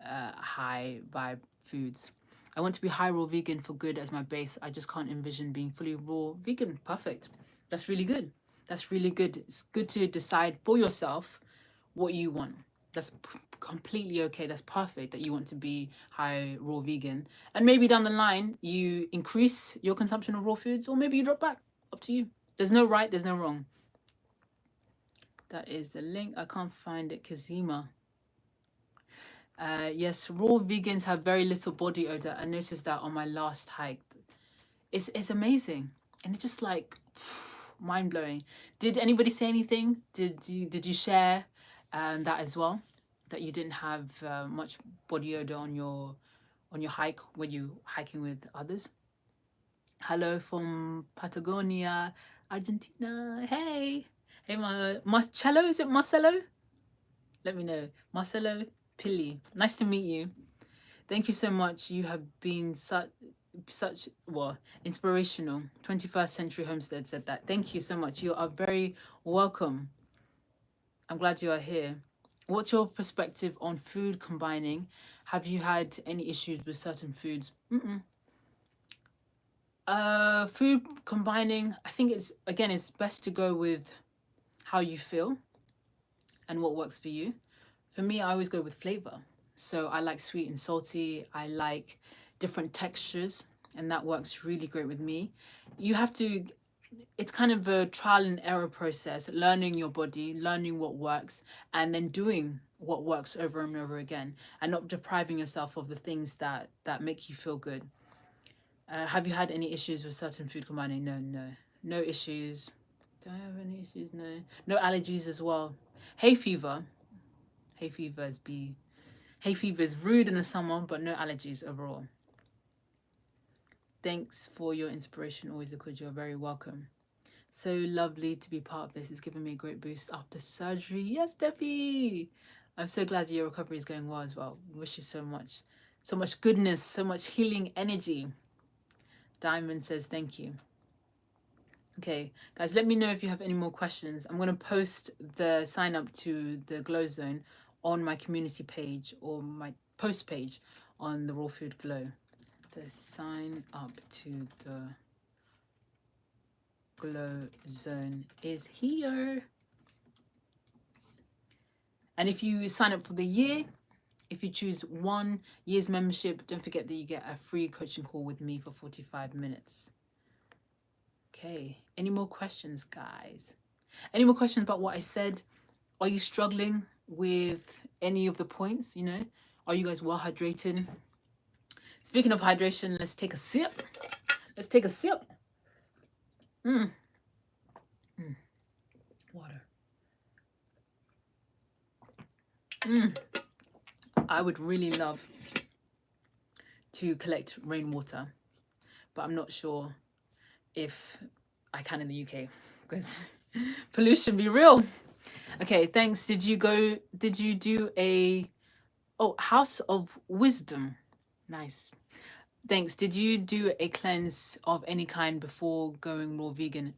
vibe foods. I want to be high raw vegan for good as my base. I just can't envision being fully raw vegan. Perfect. That's really good. That's really good. It's good to decide for yourself what you want. That's completely okay. That's perfect that you want to be high raw vegan. And maybe down the line, you increase your consumption of raw foods, or maybe you drop back. Up to you. There's no right, there's no wrong. That is the link. I can't find it. Kazima. Yes, raw vegans have very little body odor. I noticed that on my last hike. It's amazing. And it's just like mind blowing. Did anybody say anything? Did you share that as well? That you didn't have much body odor on your hike when you hiking with others? Hello from Patagonia, Argentina. Hey, Marcelo. Is it Marcelo? Let me know. Marcelo Pili. Nice to meet you. Thank you so much. You have been such inspirational. 21st Century Homestead said that. Thank you so much. You are very welcome. I'm glad you are here. What's your perspective on food combining? Have you had any issues with certain foods? Mm-mm. Food combining, I think it's best to go with how you feel and what works for you. For me, I always go with flavor. So I like sweet and salty. I like different textures, and that works really great with me. You have to, it's kind of a trial and error process, learning your body, learning what works, and then doing what works over and over again, and not depriving yourself of the things that make you feel good. Have you had any issues with certain food combining? No, no, no issues. Do I have any issues? No, no allergies as well. Hay fever. Hay fever is be Hay fever is rude in the summer, but no allergies overall. Thanks for your inspiration, always, because you're very welcome. So lovely to be part of this. It's given me a great boost after surgery. Yes, Debbie. I'm so glad your recovery is going well as well. Wish you so much goodness, so much healing energy. Diamond says thank you. Okay, guys, let me know if you have any more questions. I'm going to post the sign up to the Glow Zone on my community page or my post page on the Raw Food Glow. The sign up to the Glow Zone is here. And if you sign up for the year, if you choose 1 year's membership, don't forget that you get a free coaching call with me for 45 minutes. Okay, any more questions, guys? Any more questions about what I said? Are you struggling with any of the points? You know, are you guys well hydrated? Speaking of hydration, let's take a sip. Let's take a sip. Water. I would really love to collect rainwater, but I'm not sure if I can in the UK because pollution be real. Okay, thanks. Did you do a House of Wisdom? Nice. Thanks. Did you do a cleanse of any kind before going raw vegan?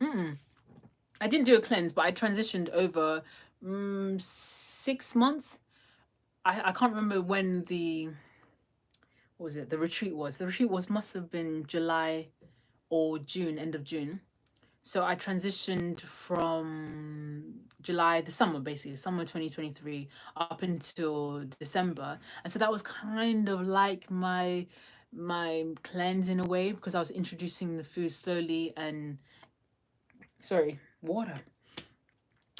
I didn't do a cleanse, but I transitioned over 6 months. I can't remember when the retreat was. The retreat must have been July or June, end of June. So I transitioned from July, the summer basically, summer 2023 up until December. And so that was kind of like my cleanse in a way, because I was introducing the food slowly and water,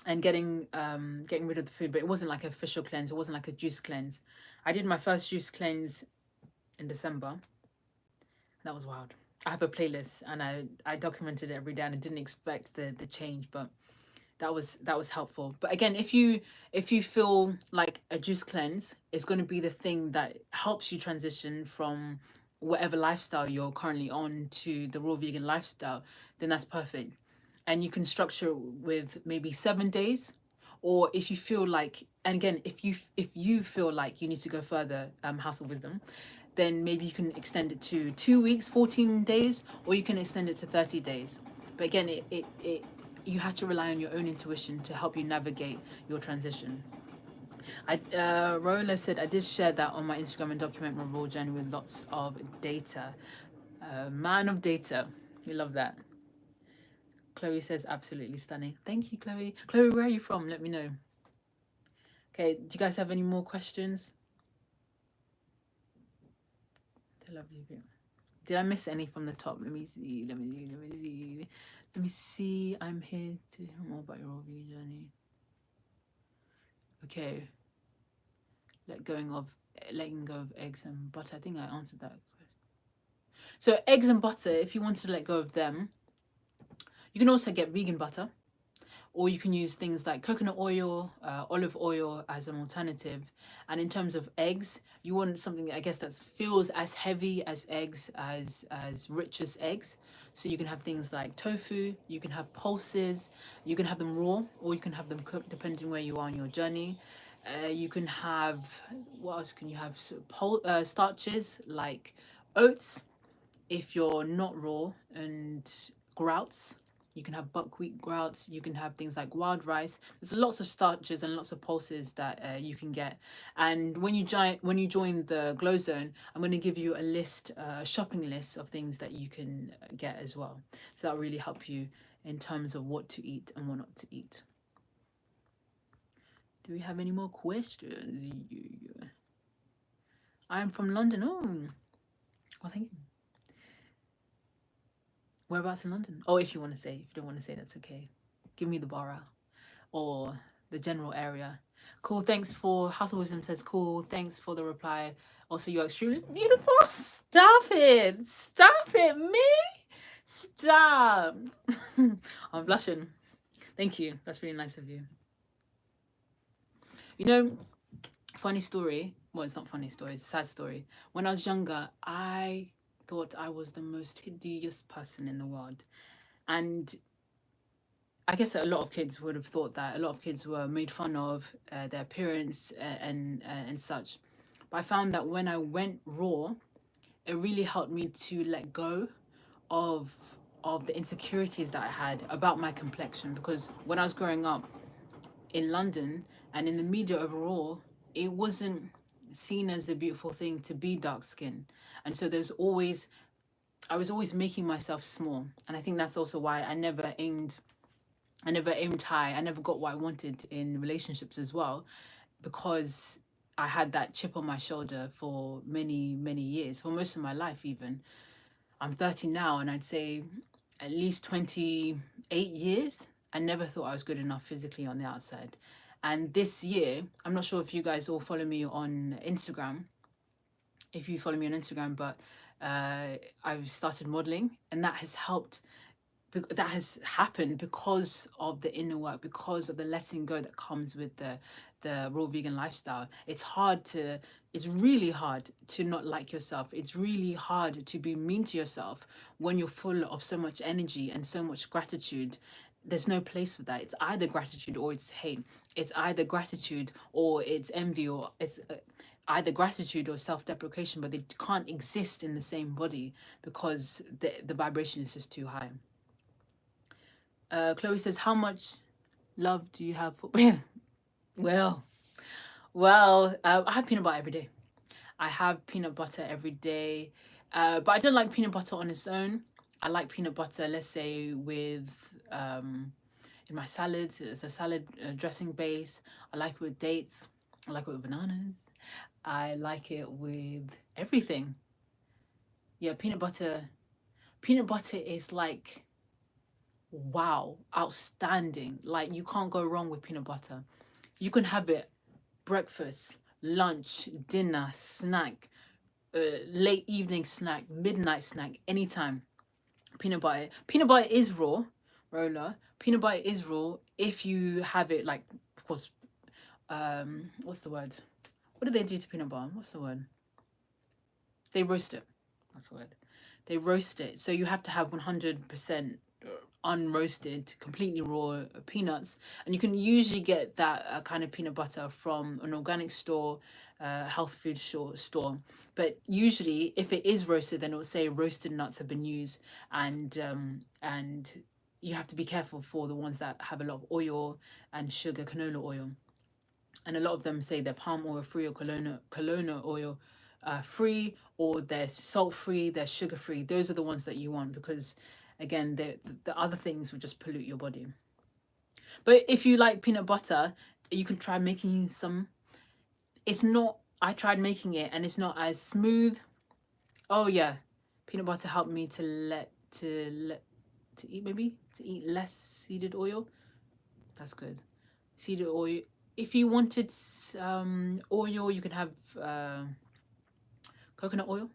and getting rid of the food, but it wasn't like an official cleanse. It wasn't like a juice cleanse. I did my first juice cleanse in December. That was wild. I have a playlist and I documented it every day, and I didn't expect the change, but that was helpful. But again, if you feel like a juice cleanse is going to be the thing that helps you transition from whatever lifestyle you're currently on to the raw vegan lifestyle, then that's perfect. And you can structure with maybe 7 days, or if you feel like, and again, if you feel like you need to go further, House of Wisdom, then maybe you can extend it to 2 weeks, 14 days, or you can extend it to 30 days. But again, you have to rely on your own intuition to help you navigate your transition. Rola said, I did share that on my Instagram and document my raw journey with lots of data. Man of data. We love that. Chloe says, absolutely stunning. Thank you, Chloe. Chloe, where are you from? Let me know. Okay, do you guys have any more questions? I love you. Did I miss any from the top? Let me see. I'm here to hear more about your raw journey. Okay. Letting go of eggs and butter. I think I answered that. So eggs and butter, if you want to let go of them, you can also get vegan butter, or you can use things like coconut oil, olive oil as an alternative. And in terms of eggs, you want something, I guess, that feels as heavy as eggs, as rich as eggs. So you can have things like tofu, you can have pulses, you can have them raw, or you can have them cooked, depending where you are on your journey. You can have, what else can you have? So, starches like oats, if you're not raw, and grouts, You can have buckwheat grout. You can have things like wild rice. There's lots of starches and lots of pulses that you can get. And when you join the Glow Zone, I'm going to give you a list, a shopping list of things that you can get as well. So that'll really help you in terms of what to eat and what not to eat. Do we have any more questions? I'm from London. Oh, well, thank you. Whereabouts in London? Oh, if you want to say. If you don't want to say, that's okay. Give me the borough or the general area. Cool. Thanks for House of Wisdom says cool. Thanks for the reply. Also, you're extremely beautiful. Stop it. Stop it, me. Stop. I'm blushing. Thank you. That's really nice of you. You know, funny story. Well, it's not funny story. It's a sad story. When I was younger, I thought I was the most hideous person in the world. And I guess a lot of kids would have thought that. A lot of kids were made fun of their appearance and such. But I found that when I went raw, it really helped me to let go of the insecurities that I had about my complexion. Because when I was growing up in London and in the media overall, it wasn't seen as a beautiful thing to be dark skinned. And so I was always making myself small. And I think that's also why I never aimed high. I never got what I wanted in relationships as well, because I had that chip on my shoulder for many, many years, for most of my life even. I'm 30 now, and I'd say at least 28 years, I never thought I was good enough physically on the outside. And this year, I'm not sure if you guys all follow me on Instagram, if you follow me on Instagram, but I've started modeling, and that has helped. That has happened because of the inner work, because of the letting go that comes with the raw vegan lifestyle. It's really hard to not like yourself. It's really hard to be mean to yourself when you're full of so much energy and so much gratitude. There's no place for that. It's either gratitude or it's hate. It's either gratitude or it's envy, or it's either gratitude or self-deprecation, but they can't exist in the same body because the vibration is just too high. Chloe says, how much love do you have for... well, I have peanut butter every day. I have peanut butter every day. But I don't like peanut butter on its own. I like peanut butter, let's say, with... in my salads, it's a salad dressing base. I like it with dates. I like it with bananas. I like it with everything. Yeah, peanut butter is like... wow, outstanding. Like, you can't go wrong with peanut butter. You can have it breakfast, lunch, dinner, snack, late evening snack, midnight snack, anytime. Peanut butter is raw, roller. Peanut butter is raw if you have it, like, of course, what's the word? What do they do to peanut butter? What's the word? They roast it. That's the word. They roast it. So you have to have 100% unroasted, completely raw peanuts, and you can usually get that kind of peanut butter from an organic store, health food store. But usually, if it is roasted, then it will say roasted nuts have been used, and you have to be careful for the ones that have a lot of oil and sugar, canola oil, and a lot of them say they're palm oil free or canola oil free, or they're salt free, they're sugar free. Those are the ones that you want, because again, the other things will just pollute your body. But if you like peanut butter, you can try making some. It's not, I tried making it and it's not as smooth. Oh yeah, peanut butter helped me to eat less seeded oil. That's good. Seeded oil. If you wanted oil, you can have coconut oil,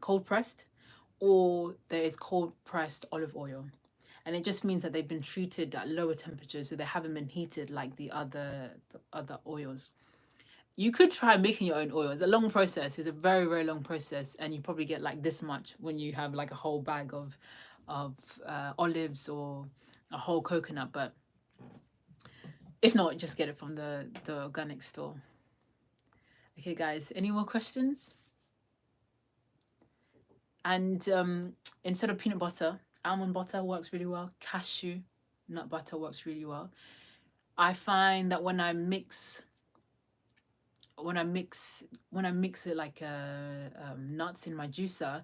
cold pressed, or there is cold pressed olive oil, and it just means that they've been treated at lower temperatures, so they haven't been heated like the other oils. You could try making your own oil. It's a long process. It's a very, very long process, and you probably get like this much when you have like a whole bag of olives or a whole coconut. But if not, just get it from the organic store. Okay, guys, any more questions? And instead of peanut butter, Almond butter works really well. Cashew nut butter works really well. I find that when I mix it like nuts in my juicer,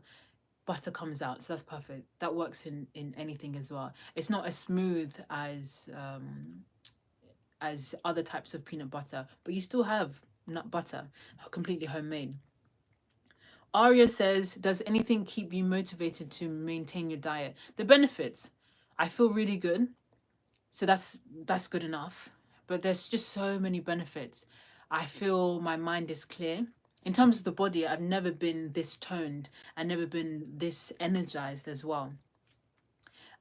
butter comes out, so that's perfect. That works in anything as well. It's not as smooth as other types of peanut butter, but you still have nut butter, completely homemade. Aria says, does anything keep you motivated to maintain your diet? The benefits. I feel really good, so that's good enough. But there's just so many benefits. I feel my mind is clear. In terms of the body, I've never been this toned. I've never been this energized as well.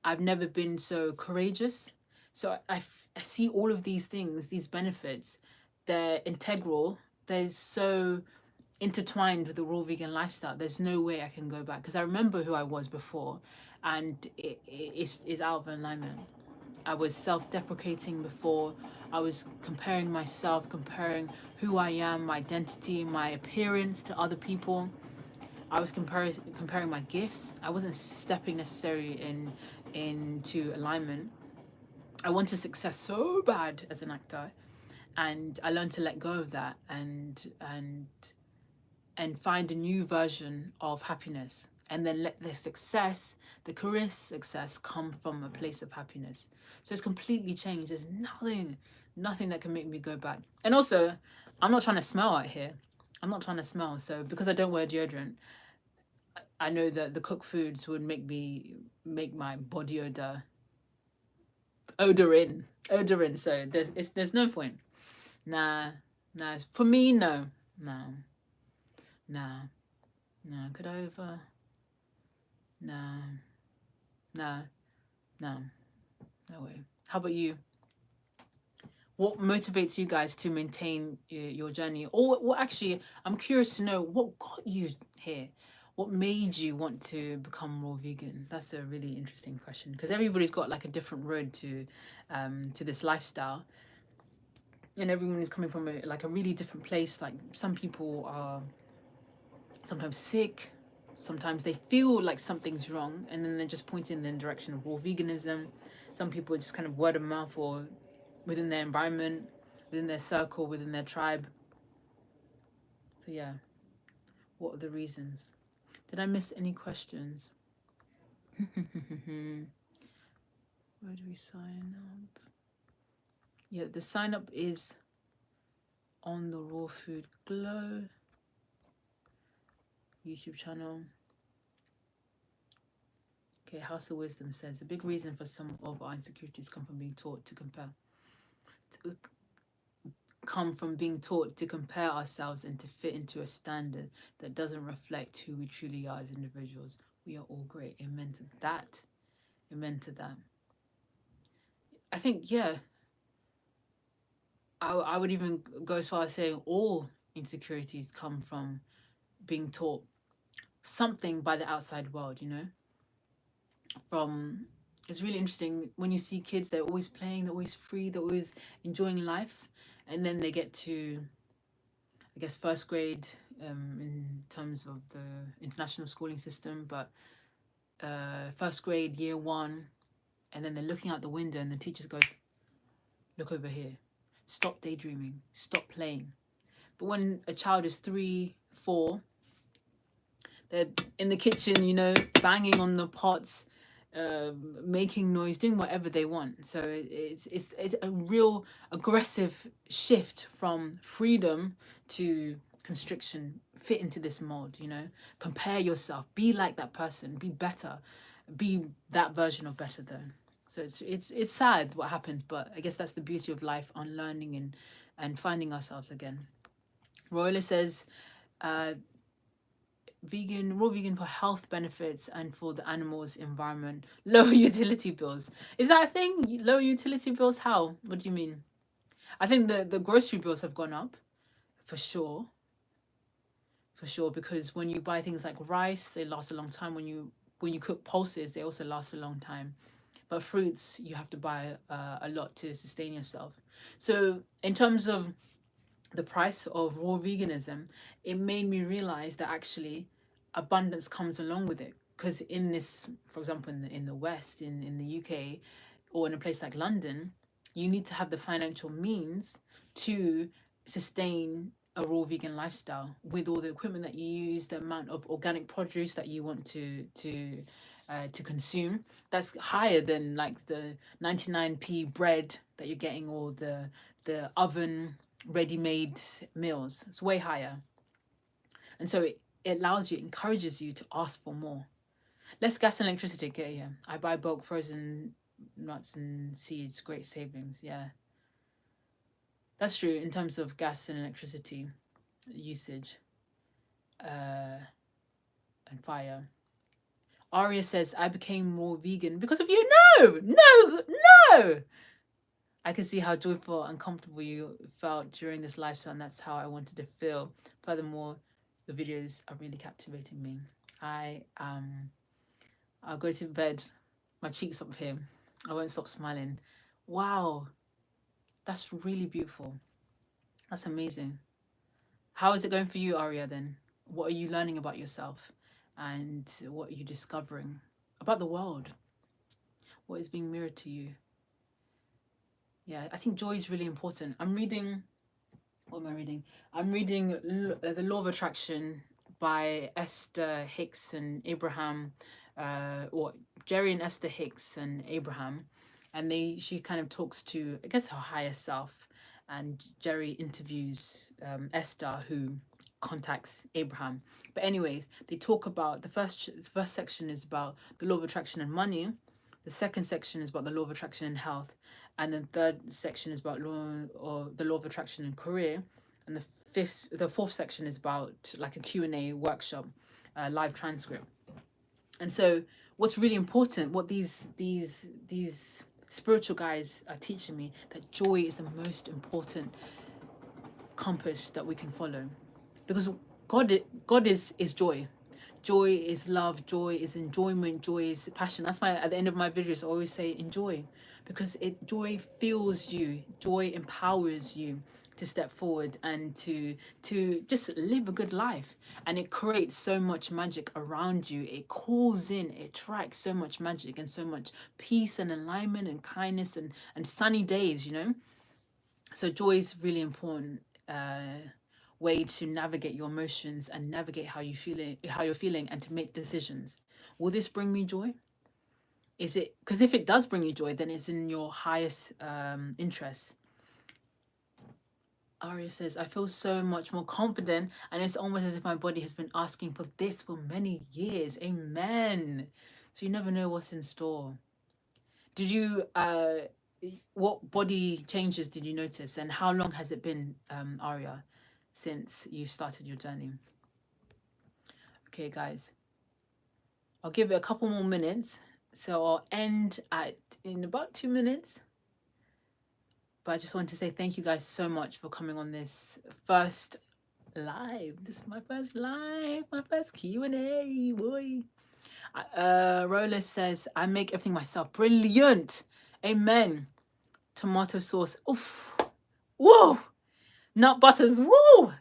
I've never been so courageous. So I see all of these things, these benefits, they're integral. They're so intertwined with the raw vegan lifestyle. There's no way I can go back because I remember who I was before, and it's out of alignment. I was self-deprecating before. I was comparing myself, comparing who I am, my identity, my appearance to other people. I was comparing my gifts. I wasn't stepping necessarily into alignment. I wanted success so bad as an actor, and I learned to let go of that and find a new version of happiness, and then let the success, the career success, come from a place of happiness. So it's completely changed. There's nothing that can make me go back. And also, I'm not trying to smell out here. I'm not trying to smell. So because I don't wear deodorant, I know that the cooked foods would make my body odor in. So there's no point. Nah. For me, no. Nah. Could I ever? Nah. No way. How about you? What motivates you guys to maintain your journey? Or what actually, I'm curious to know what got you here. What made you want to become raw vegan? That's a really interesting question because everybody's got like a different road to this lifestyle, and everyone is coming from a really different place. Like some people are sometimes sick, sometimes they feel like something's wrong, and then they're just pointing in the direction of raw veganism. Some people are just kind of word of mouth or within their environment, within their circle, within their tribe. So yeah, what are the reasons? Did I miss any questions? Where do we sign up? Yeah, the sign up is on the Raw Food Glow YouTube channel. Okay, House of Wisdom says a big reason for some of our insecurities come from being taught to compare ourselves and to fit into a standard that doesn't reflect who we truly are as individuals. We are all great. Amen to that. Amen to that. I think, yeah, I would even go as far as saying all insecurities come from being taught something by the outside world, it's really interesting when you see kids, they're always playing, they're always free, they're always enjoying life, and then they get to, I guess, first grade in terms of the international schooling system, but first grade, year one, and then they're looking out the window and the teacher goes, look over here, stop daydreaming, stop playing. But when a child is 3, 4, they're in the kitchen, banging on the pots, making noise, doing whatever they want. So it's a real aggressive shift from freedom to constriction. Fit into this mold, compare yourself, be like that person, be better, be that version of better though. So it's sad what happens, but I guess that's the beauty of life, unlearning and finding ourselves again. Royla says raw vegan for health benefits and for the animals, environment, lower utility bills. Is that a thing? Lower utility bills? How? What do you mean? I think the grocery bills have gone up, for sure. For sure, because when you buy things like rice, they last a long time. When you cook pulses, they also last a long time. But fruits, you have to buy a lot to sustain yourself. So in terms of the price of raw veganism, it made me realize that actually abundance comes along with it. because in this, for example, in the West, in the UK, or in a place like London, you need to have the financial means to sustain a raw vegan lifestyle with all the equipment that you use, the amount of organic produce that you want to consume. That's higher than like the 99p bread that you're getting, or the oven ready-made meals. It's way higher. And so it allows you, encourages you to ask for more. Less gas and electricity. Okay, yeah. I buy bulk frozen nuts and seeds. Great savings. Yeah, that's true in terms of gas and electricity usage, and fire. Aria says, I became more vegan because of you. No, no, no. I can see how joyful and comfortable you felt during this lifestyle, and that's how I wanted to feel. Furthermore, the videos are really captivating me. I'll go to bed, my cheeks up here. I won't stop smiling. Wow, that's really beautiful. That's amazing. How is it going for you, Aria, then? What are you learning about yourself? And what are you discovering about the world? What is being mirrored to you? Yeah, I think joy is really important. I'm reading, what am I reading? I'm reading The Law of Attraction by Esther Hicks and Abraham, or Jerry and Esther Hicks and Abraham. And she kind of talks to, I guess, her higher self. And Jerry interviews Esther, who contacts Abraham. But anyways, they talk about, the first section is about the law of attraction and money. The second section is about the law of attraction and health. And the third section is about the law of attraction and career. And the fourth section is about like a Q&A workshop, live transcript. And so what's really important, what these spiritual guys are teaching me, that joy is the most important compass that we can follow. Because God is joy. Joy is love, joy is enjoyment, joy is passion. That's why at the end of my videos I always say enjoy, because joy fuels you, joy empowers you to step forward and to just live a good life. And it creates so much magic around you. It calls in, it attracts so much magic and so much peace and alignment and kindness and sunny days, you know. So joy is really important way to navigate your emotions and navigate how you're feeling, and to make decisions. Will this bring me joy? Is it, because if it does bring you joy, then it's in your highest interest. Aria says, I feel so much more confident, and it's almost as if my body has been asking for this for many years. Amen. So you never know what's in store. Did you what body changes did you notice, and how long has it been, Aria, since you started your journey? Okay, guys, I'll give it a couple more minutes, so I'll end in about 2 minutes. But I just want to say thank you guys so much for coming on this first live. This is my first live, my first Q&A, boy. Roller says, I make everything myself. Brilliant. Amen. Tomato sauce. Oof. Whoa. Nut butters. Woo.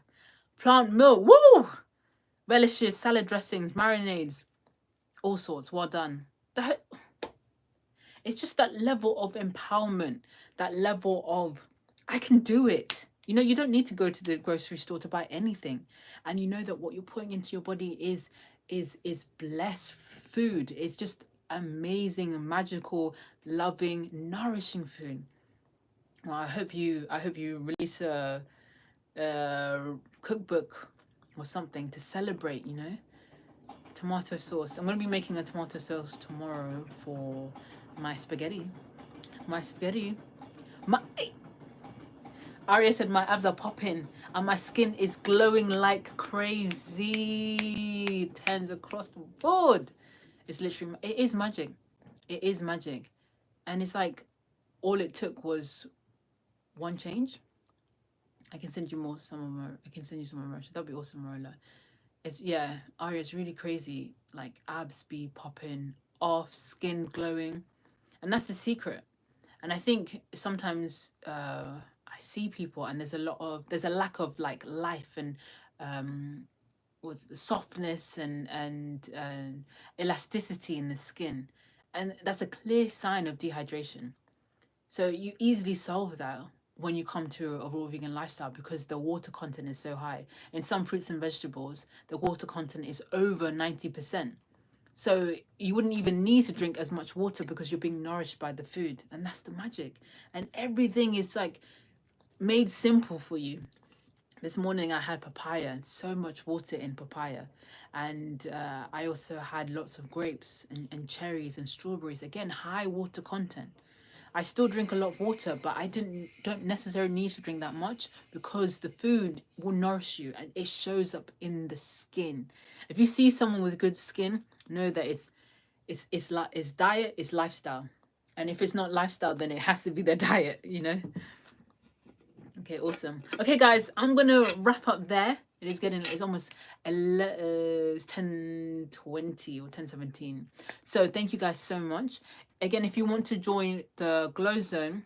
Plant milk. Woo. Relishes, salad dressings, marinades, all sorts. Well done. It's just that level of empowerment, that level of, I can do it. You know, you don't need to go to the grocery store to buy anything. And you know that what you're putting into your body is blessed food. It's just amazing, magical, loving, nourishing food. Well, I hope you release a cookbook or something to celebrate, you know. Tomato sauce. I'm going to be making a tomato sauce tomorrow for my spaghetti. Aria said my abs are popping and my skin is glowing like crazy. Tens across the board. It's literally, it is magic. It is magic. And it's like all it took was one change. I can send you some more. I can send you some more. That'd be awesome, Rola. Aria, it's really crazy. Like abs be popping off, skin glowing. And that's the secret. And I think sometimes I see people and there's a lack of like life and what's the softness and elasticity in the skin, and that's a clear sign of dehydration. So you easily solve that when you come to a raw vegan lifestyle, because the water content is so high. In some fruits and vegetables, the water content is over 90%. So you wouldn't even need to drink as much water because you're being nourished by the food. And that's the magic. And everything is like made simple for you. This morning I had papaya, so much water in papaya. And I also had lots of grapes and cherries and strawberries. Again, high water content. I still drink a lot of water, but I don't necessarily need to drink that much because the food will nourish you and it shows up in the skin. If you see someone with good skin, know that it's like it's diet, it's lifestyle. And if it's not lifestyle, then it has to be the diet, you know? Okay, awesome. Okay, guys, I'm gonna wrap up there. It's almost 10:20 or 10:17. So thank you guys so much. Again, if you want to join the Glow Zone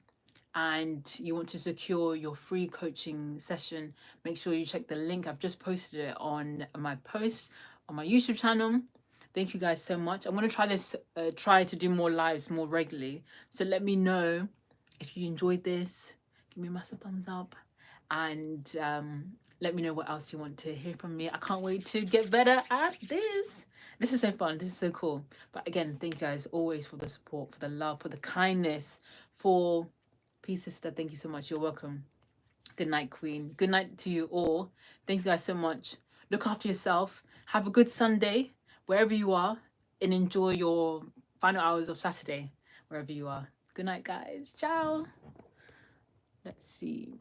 and you want to secure your free coaching session, make sure you check the link. I've just posted it on my post on my YouTube channel. Thank you guys so much. I'm gonna try to do more lives more regularly. So let me know if you enjoyed this. Give me a massive thumbs up, and let me know what else you want to hear from me. I can't wait to get better at this. This is so fun. This is so cool. But again, thank you guys always for the support, for the love, for the kindness, for peace, sister. Thank you so much. You're welcome. Good night, Queen. Good night to you all. Thank you guys so much. Look after yourself. Have a good Sunday wherever you are, and enjoy your final hours of Saturday wherever you are. Good night, guys. Ciao. Let's see.